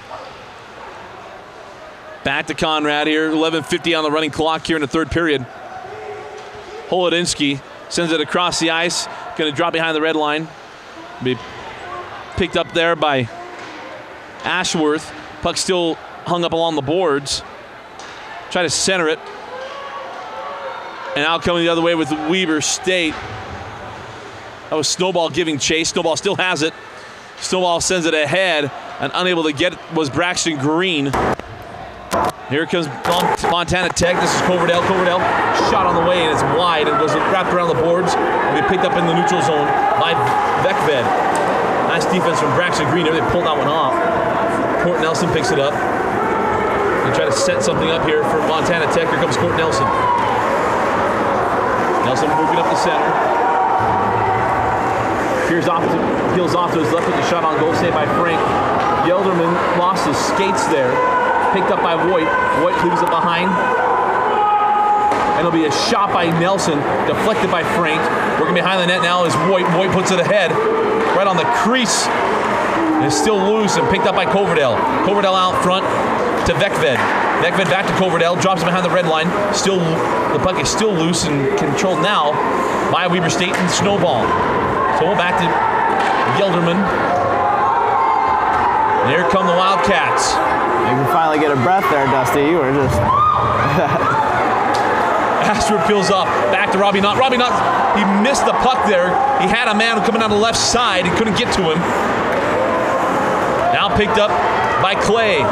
Back to Conrad here. 11:50 on the running clock here in the third period. Holodinsky sends it across the ice. Going to drop behind the red line. Be picked up there by Ashworth. Puck still hung up along the boards. Try to center it. And out coming the other way with Weber State. That was Snowball giving chase. Snowball still has it. Snowball sends it ahead, and unable to get it was Braxton Green. Here comes Montana Tech. This is Coverdale. Coverdale shot on the way, and it's wide. It was wrapped around the boards. And they picked up in the neutral zone by Vekved. Nice defense from Braxton Green. They pulled that one off. Court Nelson picks it up. They try to set something up here for Montana Tech. Here comes Court Nelson. Nelson moving up the center. Peels off to his left with the shot on goal, saved by Frank. Gelderman lost his skates there. Picked up by Voigt. Voigt leaves it behind. And it'll be a shot by Nelson, deflected by Frank. Working behind the net now is Voigt. Voigt puts it ahead, right on the crease. And it's still loose and picked up by Coverdale. Coverdale out front to Vekved. Vekved back to Coverdale, drops it behind the red line. Still, the puck is still loose and controlled now by Weber State and Snowball. So we're back to Gelderman. And here come the Wildcats. You can finally get a breath there, Dusty. You were just... Ashford peels off. Back to Robbie Knott. Robbie Knott, he missed the puck there. He had a man coming down the left side. He couldn't get to him. Now picked up by Clay.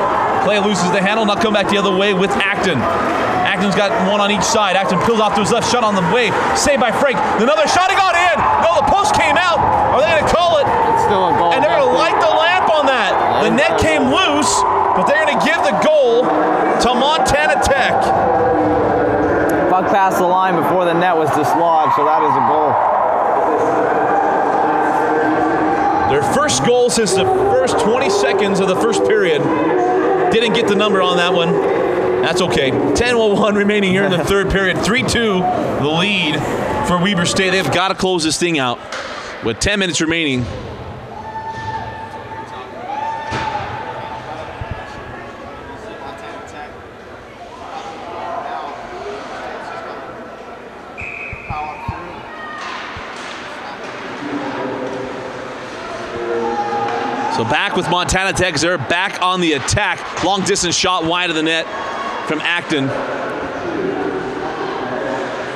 Clay loses the handle. Now come back the other way with Acton. Acton's got one on each side. Acton peels off to his left. Shot on the way. Saved by Frank. Another shot. He got in. No, the post came out. Are they going to call it? It's still a goal. And they're going to light the lamp on that. The net came loose, but they're going to give the goal to Montana Tech. Puck passed the line before the net was dislodged, so that is a goal. Their first goal since the first 20 seconds of the first period. Didn't get the number on that one. That's okay. 10:01 remaining here in the third period. 3-2 the lead for Weber State. They've got to close this thing out with 10 minutes remaining. So back with Montana Tech. They're back on the attack. Long distance shot wide of the net from Acton.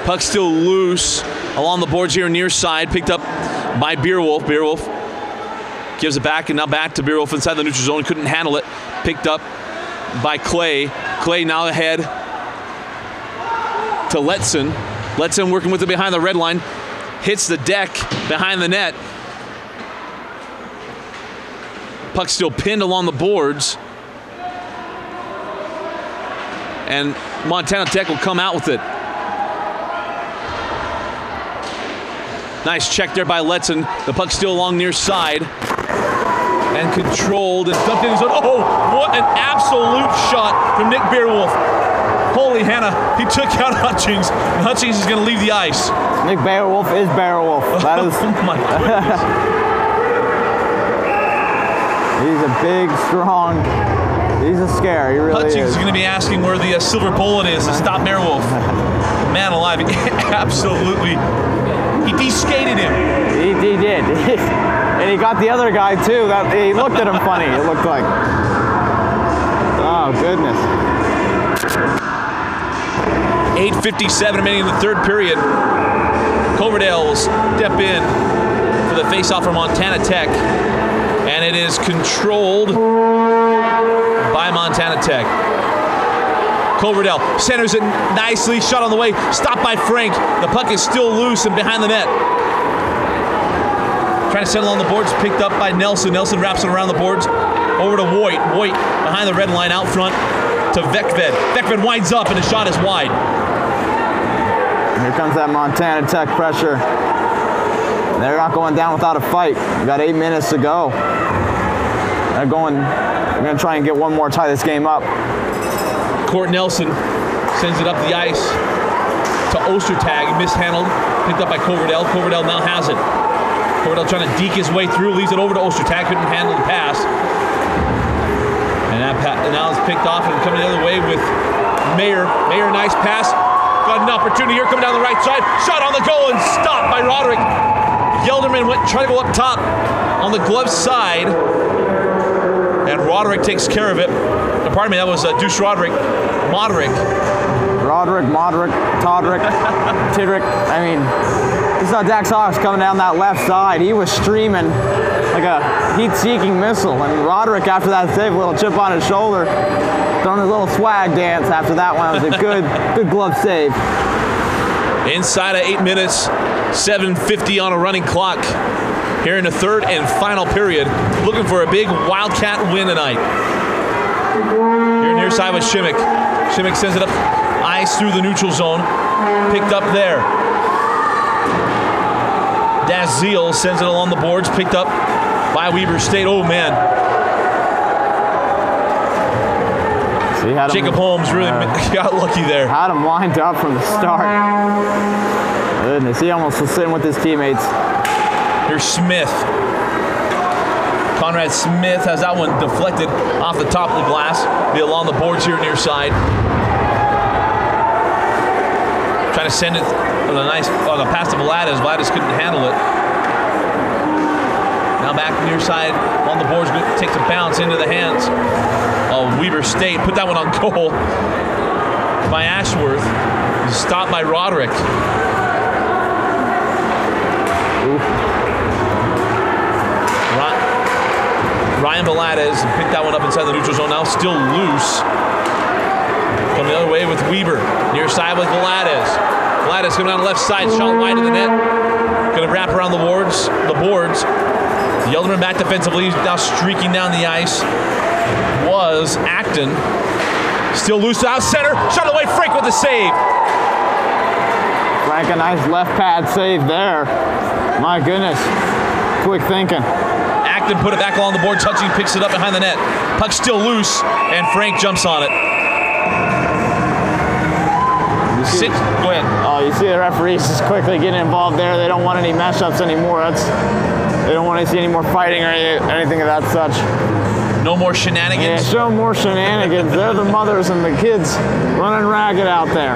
Puck still loose along the boards here near side. Picked up by Beerwolf. Beerwolf gives it back, and now back to Beerwolf inside the neutral zone. Couldn't handle it. Picked up by Clay. Clay now ahead to Letson. Letson working with it behind the red line. Hits the deck behind the net. Puck still pinned along the boards. And Montana Tech will come out with it. Nice check there by Letson. The puck still along near side. And controlled and dumped in his own. Oh, what an absolute shot from Nick Beerwolf. Holy Hannah, he took out Hutchings. And Hutchings is going to leave the ice. Nick Beerwolf is Beerwolf. That is... Oh my goodness. He's a big, strong, he's a scare, he really Hutchings is. is going to be asking where the silver bullet is to stop Beerwolf. Man alive, absolutely. He de-skated him. He did. And he got the other guy too. He looked at him funny, it looked like. Oh, goodness. 8:57 remaining in the third period. Coverdale will step in for the face-off for Montana Tech. And it is controlled by Montana Tech. Coverdale centers it nicely, shot on the way, stopped by Frank. The puck is still loose and behind the net. Trying to settle on the boards, picked up by Nelson. Nelson wraps it around the boards, over to Voigt. Voigt behind the red line, out front to Vekved. Vekved winds up and the shot is wide. Here comes that Montana Tech pressure. They're not going down without a fight. We got 8 minutes to go. They're going to try and get one more, tie this game up. Court Nelson sends it up the ice. to Ostertag, mishandled, picked up by Coverdale. Coverdale now has it. Coverdale trying to deke his way through, leaves it over to Ostertag, couldn't handle the pass. And now it's picked off and coming the other way with Mayer. Mayer, nice pass. Got an opportunity here, coming down the right side. Shot on the goal and stopped by Roderick. Gelderman went trying to go up top on the glove side. And Roderick takes care of it. Pardon me, that was Deuce Roderick. Roderick, Todrick, Tidrick. I mean, this is how Dax Hawks coming down that left side. He was streaming like a heat-seeking missile. And Roderick, after that save, a little chip on his shoulder, throwing his little swag dance after that one. It was a good glove save. Inside of 8 minutes, 7:50 on a running clock. Here in the third and final period, looking for a big Wildcat win tonight. Here near side with Shimmick. Shimmick sends it up ice through the neutral zone. Picked up there. Daziel sends it along the boards. Picked up by Weber State. Oh, man. Jacob Holmes really got lucky there. Had him lined up from the start. Goodness, he almost was sitting with his teammates. Here's Smith. Conrad Smith has that one deflected off the top of the glass. Be along the boards here near side. Trying to send it on a nice pass to Vladas. Vladas couldn't handle it. Now back near side on the boards, takes a bounce into the hands of Weber State. Put that one on goal by Ashworth. He's stopped by Roderick. Ryan Vladas picked that one up inside the neutral zone. Now still loose. Coming the other way with Weber. Near side with Vladas. Vladas coming down the left side. Shot wide of the net. Going to wrap around the boards. Gelderman back defensively. Now streaking down the ice was Acton. Still loose out center. Shot away. Frank with the save. Frank, a nice left pad save there. My goodness. Quick thinking. Acton put it back along the board. Touching picks it up behind the net. Puck still loose, and Frank jumps on it. Go ahead. Oh, you see the referees just quickly getting involved there. They don't want any mess-ups anymore. They don't want to see any more fighting or anything of that such. No more shenanigans? Yeah, show more shenanigans. They're the mothers and the kids running ragged out there.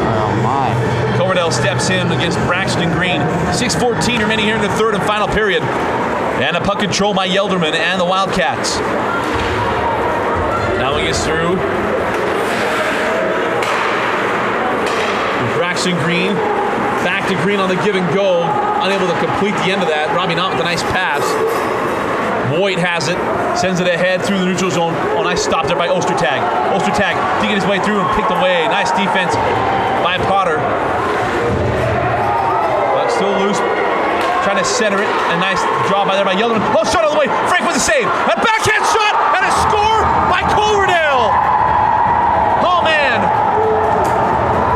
Oh, my. Coverdale steps in against Braxton Green. 6:14 remaining here in the third and final period. And a puck control by Gelderman and the Wildcats. Now he gets through. Braxton Green. Back to Green on the give and go. Unable to complete the end of that. Robbie Knott with a nice pass. Voigt has it. Sends it ahead through the neutral zone. Oh, nice stop there by Ostertag. Ostertag digging his way through and picked away. Nice defense by Potter. But still loose. Trying to center it. A nice draw by Gelderman. Oh, shot all the way. Frank with a save. A backhand shot and a score by Coverdale. Oh, man.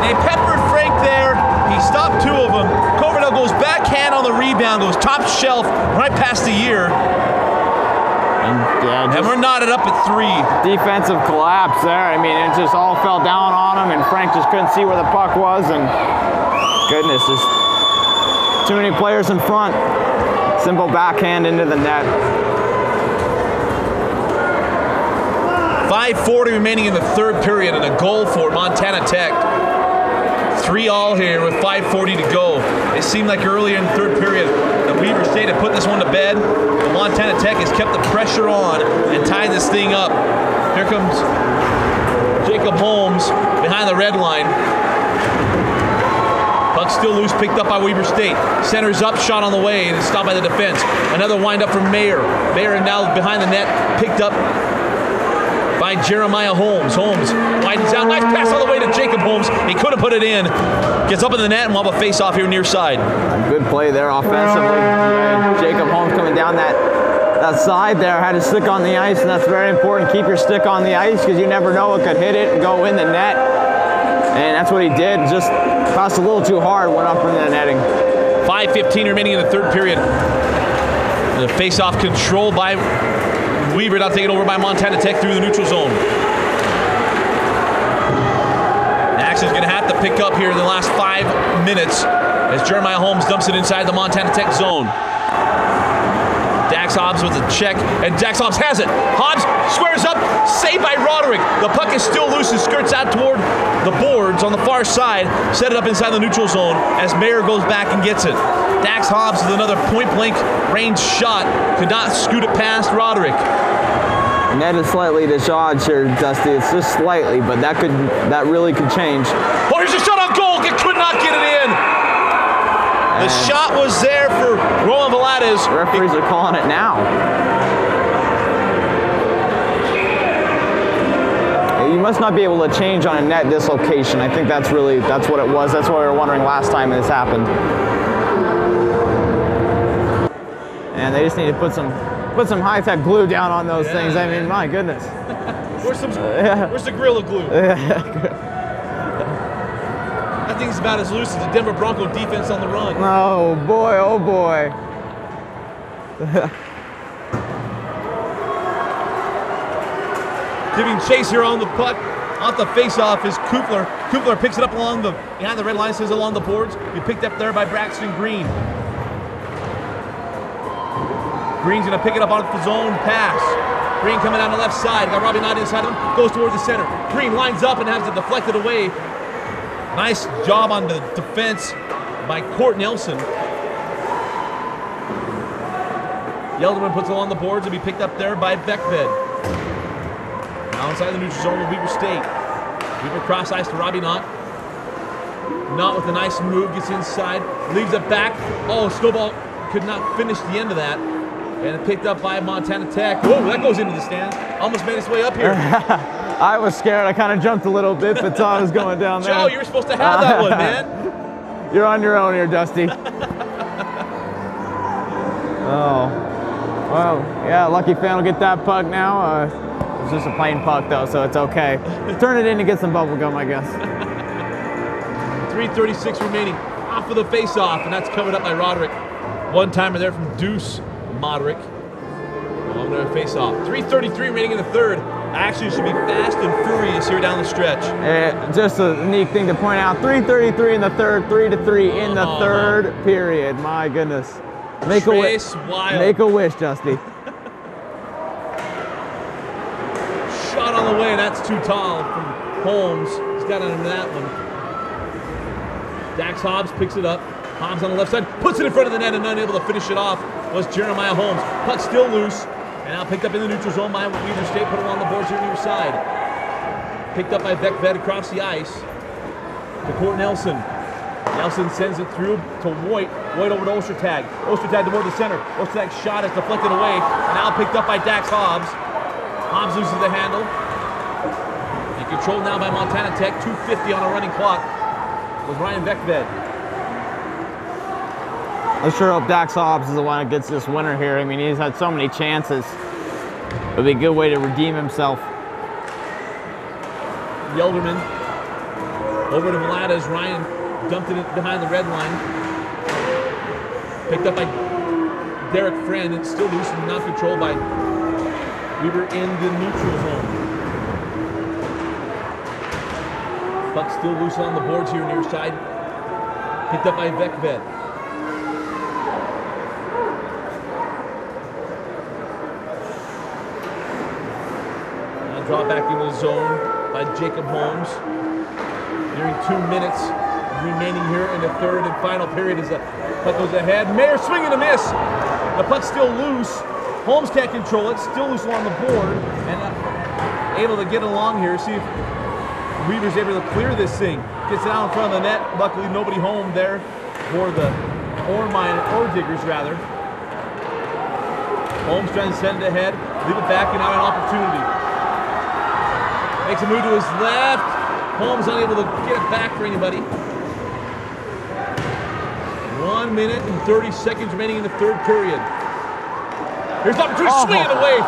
They peppered Frank there. He stopped two of them. Coverdale goes backhand on the rebound. Goes top shelf right past the ear. And we're knotted up at 3. Defensive collapse there. I mean, it just all fell down on him, and Frank just couldn't see where the puck was. And goodness, there's too many players in front. Simple backhand into the net. 5:40 remaining in the third period, and a goal for Montana Tech. 3-all here with 5:40 to go. It seemed like earlier in the third period that Weber State had put this one to bed. But Montana Tech has kept the pressure on and tied this thing up. Here comes Jacob Holmes behind the red line. Puck still loose, picked up by Weber State. Centers up, shot on the way, and it's stopped by the defense. Another wind-up from Mayer. Mayer now behind the net, picked up by Jeremiah Holmes. Holmes widens out. Nice pass all the way to Jacob Holmes. He could have put it in. Gets up in the net and we'll have a face-off here near side. A good play there offensively. Jacob Holmes coming down that side there. Had his stick on the ice, and that's very important. Keep your stick on the ice because you never know it could hit it and go in the net. And that's what he did. Just crossed a little too hard, went up in the netting. 5:15 remaining in the third period. The face-off controlled by Weber, now taken over by Montana Tech through the neutral zone. Braxton's going to have to pick up here in the last 5 minutes as Jeremiah Holmes dumps it inside the Montana Tech zone. Dax Hobbs with a check, and Dax Hobbs has it. Hobbs squares up, saved by Roderick. The puck is still loose and skirts out toward the boards on the far side. Set it up inside the neutral zone as Mayer goes back and gets it. Dax Hobbs with another point-blank range shot. Could not scoot it past Roderick. Net is slightly discharged here, Dusty. It's just slightly, but that really could change. Oh, here's a shot on goal. It could not get it in. The shot was there for Roman Velades. Referees are calling it now. You must not be able to change on a net dislocation. I think that's what it was. That's what we were wondering last time this happened. And they just need to put some high-tech glue down on those things. I mean, my goodness. Where's the Gorilla Glue? That thing's about as loose as the Denver Bronco defense on the run. Oh boy, oh boy. Giving chase here on the puck. Off the face-off is Kupler. Kupler picks it up behind the red line, says along the boards. Be picked up there by Braxton Green. Green's going to pick it up off the zone pass. Green coming down the left side. Got Robbie Knott inside of him. Goes toward the center. Green lines up and has it deflected away. Nice job on the defense by Court Nelson. Yelderman puts it along the boards and be picked up there by Beckved. Now inside the neutral zone with Weber State. Weber cross ice to Robbie Knott. Knott with a nice move, gets inside, leaves it back. Oh, Snowball could not finish the end of that. And picked up by Montana Tech. Whoa, that goes into the stands. Almost made its way up here. I was scared. I kind of jumped a little bit, but Tom was going down there. Joe, you were supposed to have that one, man. You're on your own here, Dusty. Oh. Well, yeah, Lucky Fan will get that puck now. It's just a plain puck, though, so it's okay. Turn it in and get some bubble gum, I guess. 3:36 remaining. Off of the face-off, and that's covered up by Roderick. One-timer there from Deuce Moderick. On their face-off. 3:33 remaining in the third. Action should be fast and furious here down the stretch. Just a neat thing to point out. 3:33 in the third, 3-3 in the third period. My goodness. Make a wish. Make a wish, Dusty. Shot on the way, that's too tall from Holmes. He's got it into that one. Dax Hobbs picks it up. Hobbs on the left side, puts it in front of the net and unable to finish it off was Jeremiah Holmes. Puck still loose, and now picked up in the neutral zone by Weber State, put it on the boards here near side. Picked up by Beckved across the ice to Court Nelson. Nelson sends it through to Voigt. Voigt over to Ostertag. Ostertag toward the center. Ostertag's shot is deflected away, and now picked up by Dax Hobbs. Hobbs loses the handle. And controlled now by Montana Tech. 2:50 on a running clock with Ryan Beckved. I sure hope Dax Hobbs is the one that gets this winner here. I mean, he's had so many chances. It'll be a good way to redeem himself. Yelderman over to Velades. Ryan dumped it behind the red line. Picked up by Derek Friend. It's still loose and not controlled by Weber in the neutral zone. Puck still loose on the boards here near side. Picked up by Beckved. Draw back into the zone by Jacob Holmes. Nearing 2 minutes remaining here in the third and final period as the puck goes ahead. Mayer swing and a miss. The puck's still loose. Holmes can't control it. Still loose along the board and able to get along here. See if Weaver's able to clear this thing. Gets it out in front of the net. Luckily, nobody home there for the ore diggers rather. Holmes trying to send it ahead, leave it back, and now an opportunity. Makes a move to his left. Holmes unable to get it back for anybody. 1 minute and 30 seconds remaining in the third period. Here's the opportunity, swing it away.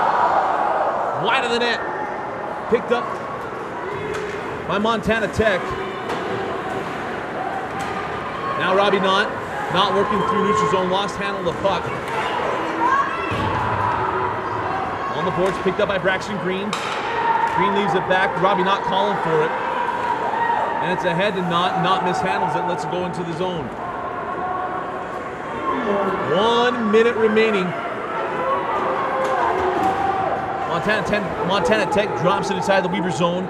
Wide of the net. Picked up by Montana Tech. Now Robbie Knott working through neutral zone, lost handle of the puck. On the boards, picked up by Braxton Green. Green leaves it back. Robbie Knott calling for it. And it's ahead to not mishandles it, lets it go into the zone. 1 minute remaining. Montana Tech drops it inside the Weber zone.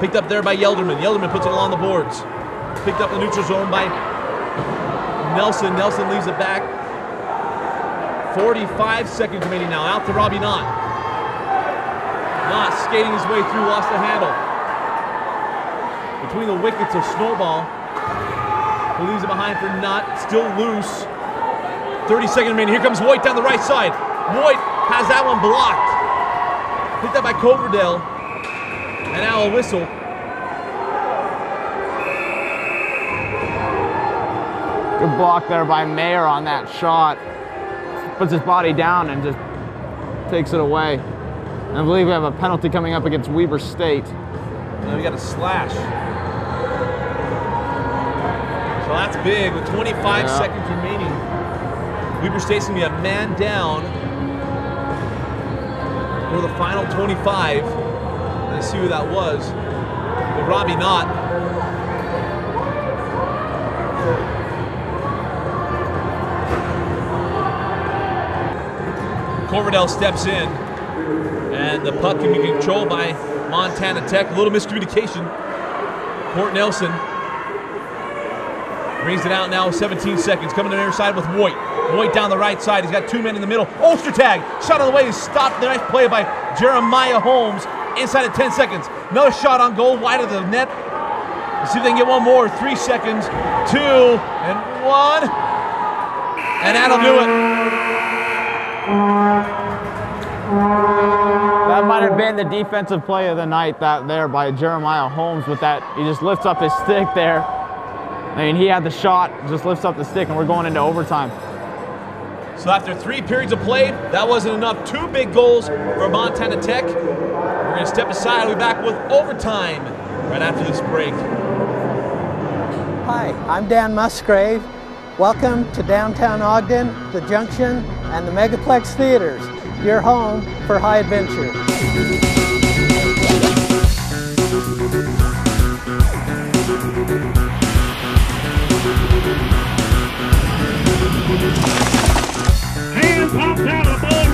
Picked up there by Yelderman. Yelderman puts it along the boards. Picked up the neutral zone by Nelson. Nelson leaves it back. 45 seconds remaining now. Out to Robbie Knott. Knott skating his way through, lost the handle. Between the wickets of Snowball. Who leaves it behind for Knott. Still loose. 30 seconds remaining. Here comes Voigt down the right side. Voigt has that one blocked. Picked up by Coverdale. And now a whistle. Good block there by Mayer on that shot. Puts his body down and just takes it away. And I believe we have a penalty coming up against Weber State. Now we got a slash. So that's big with 25 seconds remaining. Weber State's gonna be a man down for the final 25. Let's see who that was. With Robbie Knott. Coverdale steps in, and the puck can be controlled by Montana Tech. A little miscommunication. Port Nelson brings it out now, 17 seconds. Coming to the near side with Voigt. Voigt down the right side. He's got two men in the middle. Ostertag, shot on the way, stopped. The nice play by Jeremiah Holmes. Inside of 10 seconds. Another shot on goal, wide of the net. Let's see if they can get one more. 3 seconds, 2, and 1. And that'll do it. That might have been the defensive play of the night, that there by Jeremiah Holmes with that. He just lifts up his stick there. I mean, he had the shot, just lifts up the stick, and we're going into overtime. So after 3 periods of play, that wasn't enough. 2 big goals for Montana Tech. We're going to step aside. We'll be back with overtime right after this break. Hi, I'm Dan Musgrave. Welcome to downtown Ogden, the Junction, and the Megaplex Theaters, your home for high adventure. Hand popped out of ball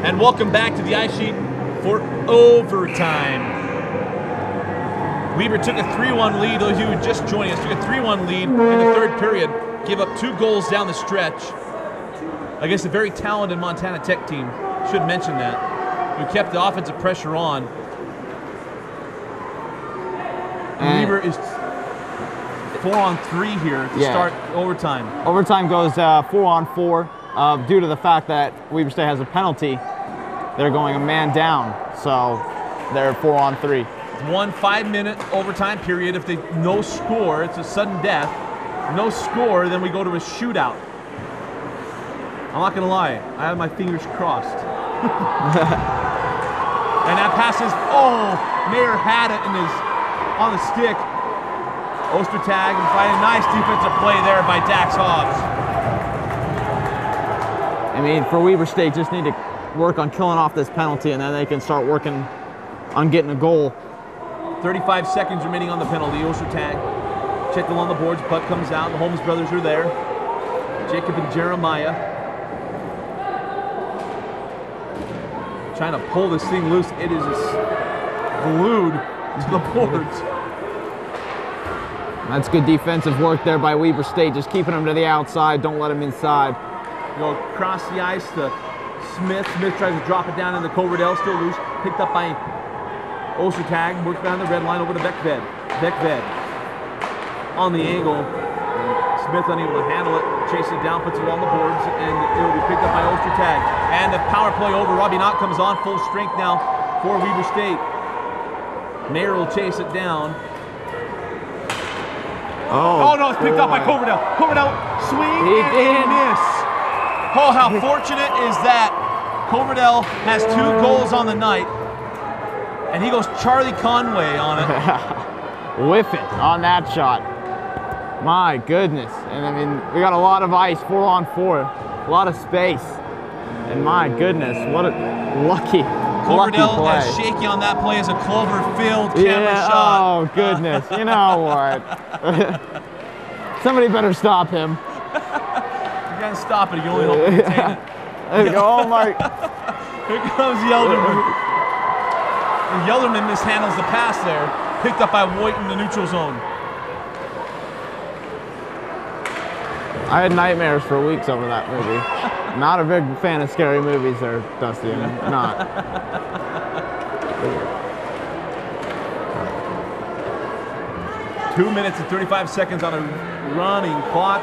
And welcome back to the ice sheet for overtime. Weber took a 3-1 lead. Those of you who just joined us took a 3-1 lead in the third period. Gave up 2 goals down the stretch against a very talented Montana Tech team. Should mention that. Who kept the offensive pressure on. And Weber is 4-on-3 here to start overtime. Overtime goes 4-on-4 due to the fact that Weber State has a penalty. They're going a man down, so they're 4-on-3. 1 5-minute overtime period. If they no score, it's a sudden death. No score, then we go to a shootout. I'm not gonna lie, I have my fingers crossed. And that passes. Oh, Mayer had it in his on the stick. Ostertag and find a nice defensive play there by Dax Hobbs. I mean, for Weber State, just need to work on killing off this penalty, and then they can start working on getting a goal. 35 seconds remaining on the penalty. Ostertag checked along the boards. Puck comes out. The Holmes brothers are there. Jacob and Jeremiah trying to pull this thing loose. It is just glued to the boards. That's good defensive work there by Weber State, just keeping them to the outside. Don't let them inside. Go across the ice to Smith. Smith tries to drop it down in the Coverdale, still loose. Picked up by Ostertag, works down the red line over to Beckved. Beckved on the angle. Smith unable to handle it, chases it down, puts it on the boards, and it will be picked up by Ostertag. And the power play over. Robbie Knott comes on full strength now for Weber State. Mayer will chase it down. Oh no, it's picked up by Coverdale. Coverdale swing and miss. Oh, how fortunate is that? Coverdale has 2 goals on the night, and he goes Charlie Conway on it. Whiff it on that shot. My goodness. And I mean, we got a lot of ice, 4-on-4. A lot of space. And my goodness, what a lucky Cloverdale play. as shaky on that play as a Cloverfield camera shot. Oh, goodness. You know what? Somebody better stop him. You can't stop it. You can only help contain it. There you go. Oh, my. Here comes Yelderman. And Yelderman mishandles the pass there. Picked up by Voigt in the neutral zone. I had nightmares for weeks over that movie. Not a big fan of scary movies there, Dusty. I'm not. 2 minutes and 35 seconds on a running clock.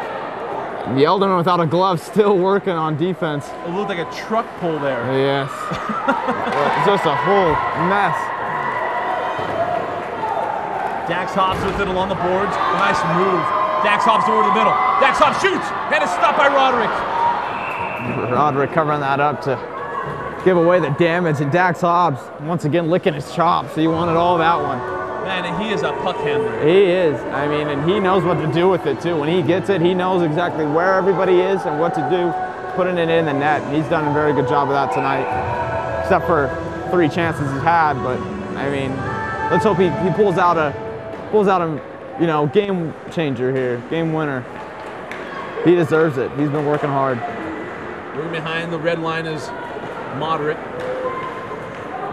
Yelderman without a glove, still working on defense. It looked like a truck pull there. Yes. It's just a whole mess. Dax Hobbs with it along the boards. Nice move. Dax Hobbs over the middle. Dax Hobbs shoots, and it's stopped by Roderick. Roderick covering that up to give away the damage, and Dax Hobbs once again licking his chops. So you wanted all that one. Man, and he is a puck handler. He is. I mean, and he knows what to do with it too. When he gets it, he knows exactly where everybody is and what to do, putting it in the net. And he's done a very good job of that tonight, except for 3 chances he's had. But I mean, let's hope he pulls out a game changer here, game winner. He deserves it. He's been working hard. Working behind the red line is Moderate.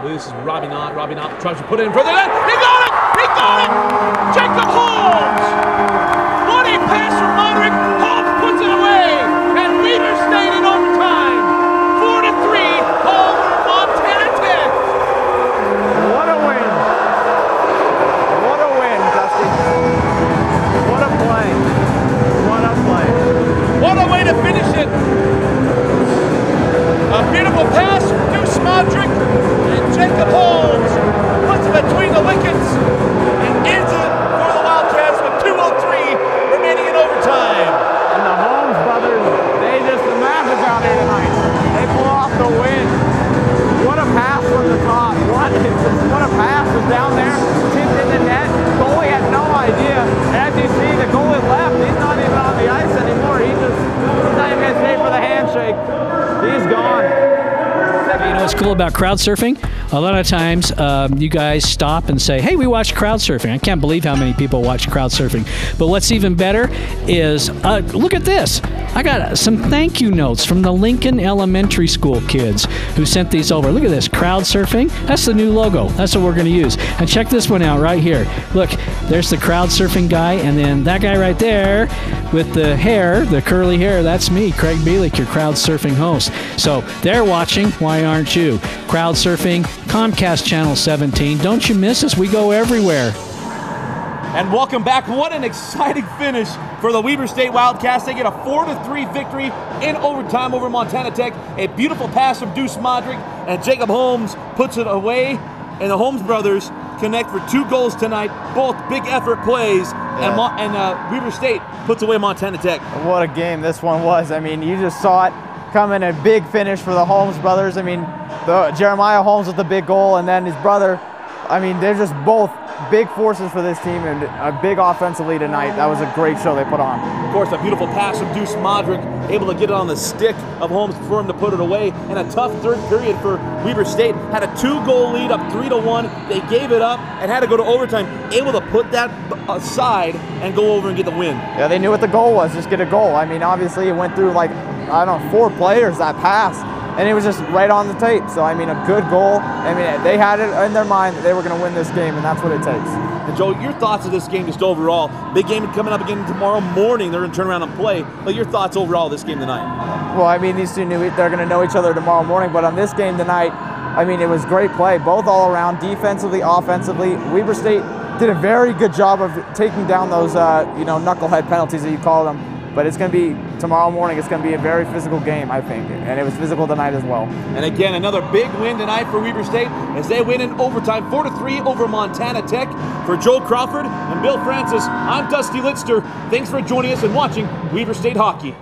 This is Robbie Knott. Robbie Knott tries to put it in further. He got it! He got it! Jacob Holmes! What a pass from Moderate. Holmes puts it away. And Weber State in overtime. 4-3 over Montana Tech. What a win. What a win, Dusty. What a play. What a play. What a way to finish it. A beautiful pass from Deuce Modric, and Jacob Holmes puts it between the wickets and ends it for the Wildcats with 2:03 remaining in overtime. And the Holmes brothers, the Mavericks out here tonight. They pull off the win. What a pass from the top. What a pass was down there, tipped in the net. Goalie had no idea. As you see, the goalie left. He's not even on the ice anymore. He's not even going to stay for the handshake. He's gone. You know what's cool about crowd surfing? A lot of times you guys stop and say, hey, we watched crowd surfing. I can't believe how many people watch crowd surfing. But what's even better is, look at this. I got some thank you notes from the Lincoln Elementary School kids who sent these over. Look at this, crowd surfing. That's the new logo. That's what we're going to use. And check this one out right here. Look, there's the crowd surfing guy, and then that guy right there with the hair, the curly hair, that's me, Craig Bielik, your crowd surfing host. So they're watching. Why aren't you? Crowd surfing, Comcast Channel 17. Don't you miss us? We go everywhere. And welcome back. What an exciting finish for the Weber State Wildcats. They get a 4-3 victory in overtime over Montana Tech. A beautiful pass from Deuce Modric, and Jacob Holmes puts it away. And the Holmes brothers connect for 2 goals tonight, both big effort plays, and Weber State puts away Montana Tech. What a game this one was. I mean, you just saw it coming, a big finish for the Holmes brothers. I mean, Jeremiah Holmes with the big goal, and then his brother. I mean, they're just both big forces for this team, and a big offensively tonight. That was a great show they put on. Of course, a beautiful pass from Deuce Modric, able to get it on the stick of Holmes for him to put it away. And a tough third period for Weber State. Had a 2-goal lead, up 3-1. They gave it up and had to go to overtime. Able to put that aside and go over and get the win. Yeah, they knew what the goal was, just get a goal. I mean, obviously it went through like, I don't know, 4 players that pass. And it was just right on the tape. So, I mean, a good goal. I mean, they had it in their mind that they were going to win this game, and that's what it takes. And, Joe, your thoughts of this game just overall? Big game coming up again tomorrow morning. They're going to turn around and play. But your thoughts overall of this game tonight? Well, I mean, these two they're going to know each other tomorrow morning. But on this game tonight, I mean, it was great play, both all around, defensively, offensively. Weber State did a very good job of taking down those, knucklehead penalties that you call them. But it's going to be, tomorrow morning, it's going to be a very physical game, I think. And it was physical tonight as well. And again, another big win tonight for Weber State as they win in overtime, 4-3 over Montana Tech. For Joe Crawford and Bill Francis, I'm Dusty Litster. Thanks for joining us and watching Weber State Hockey.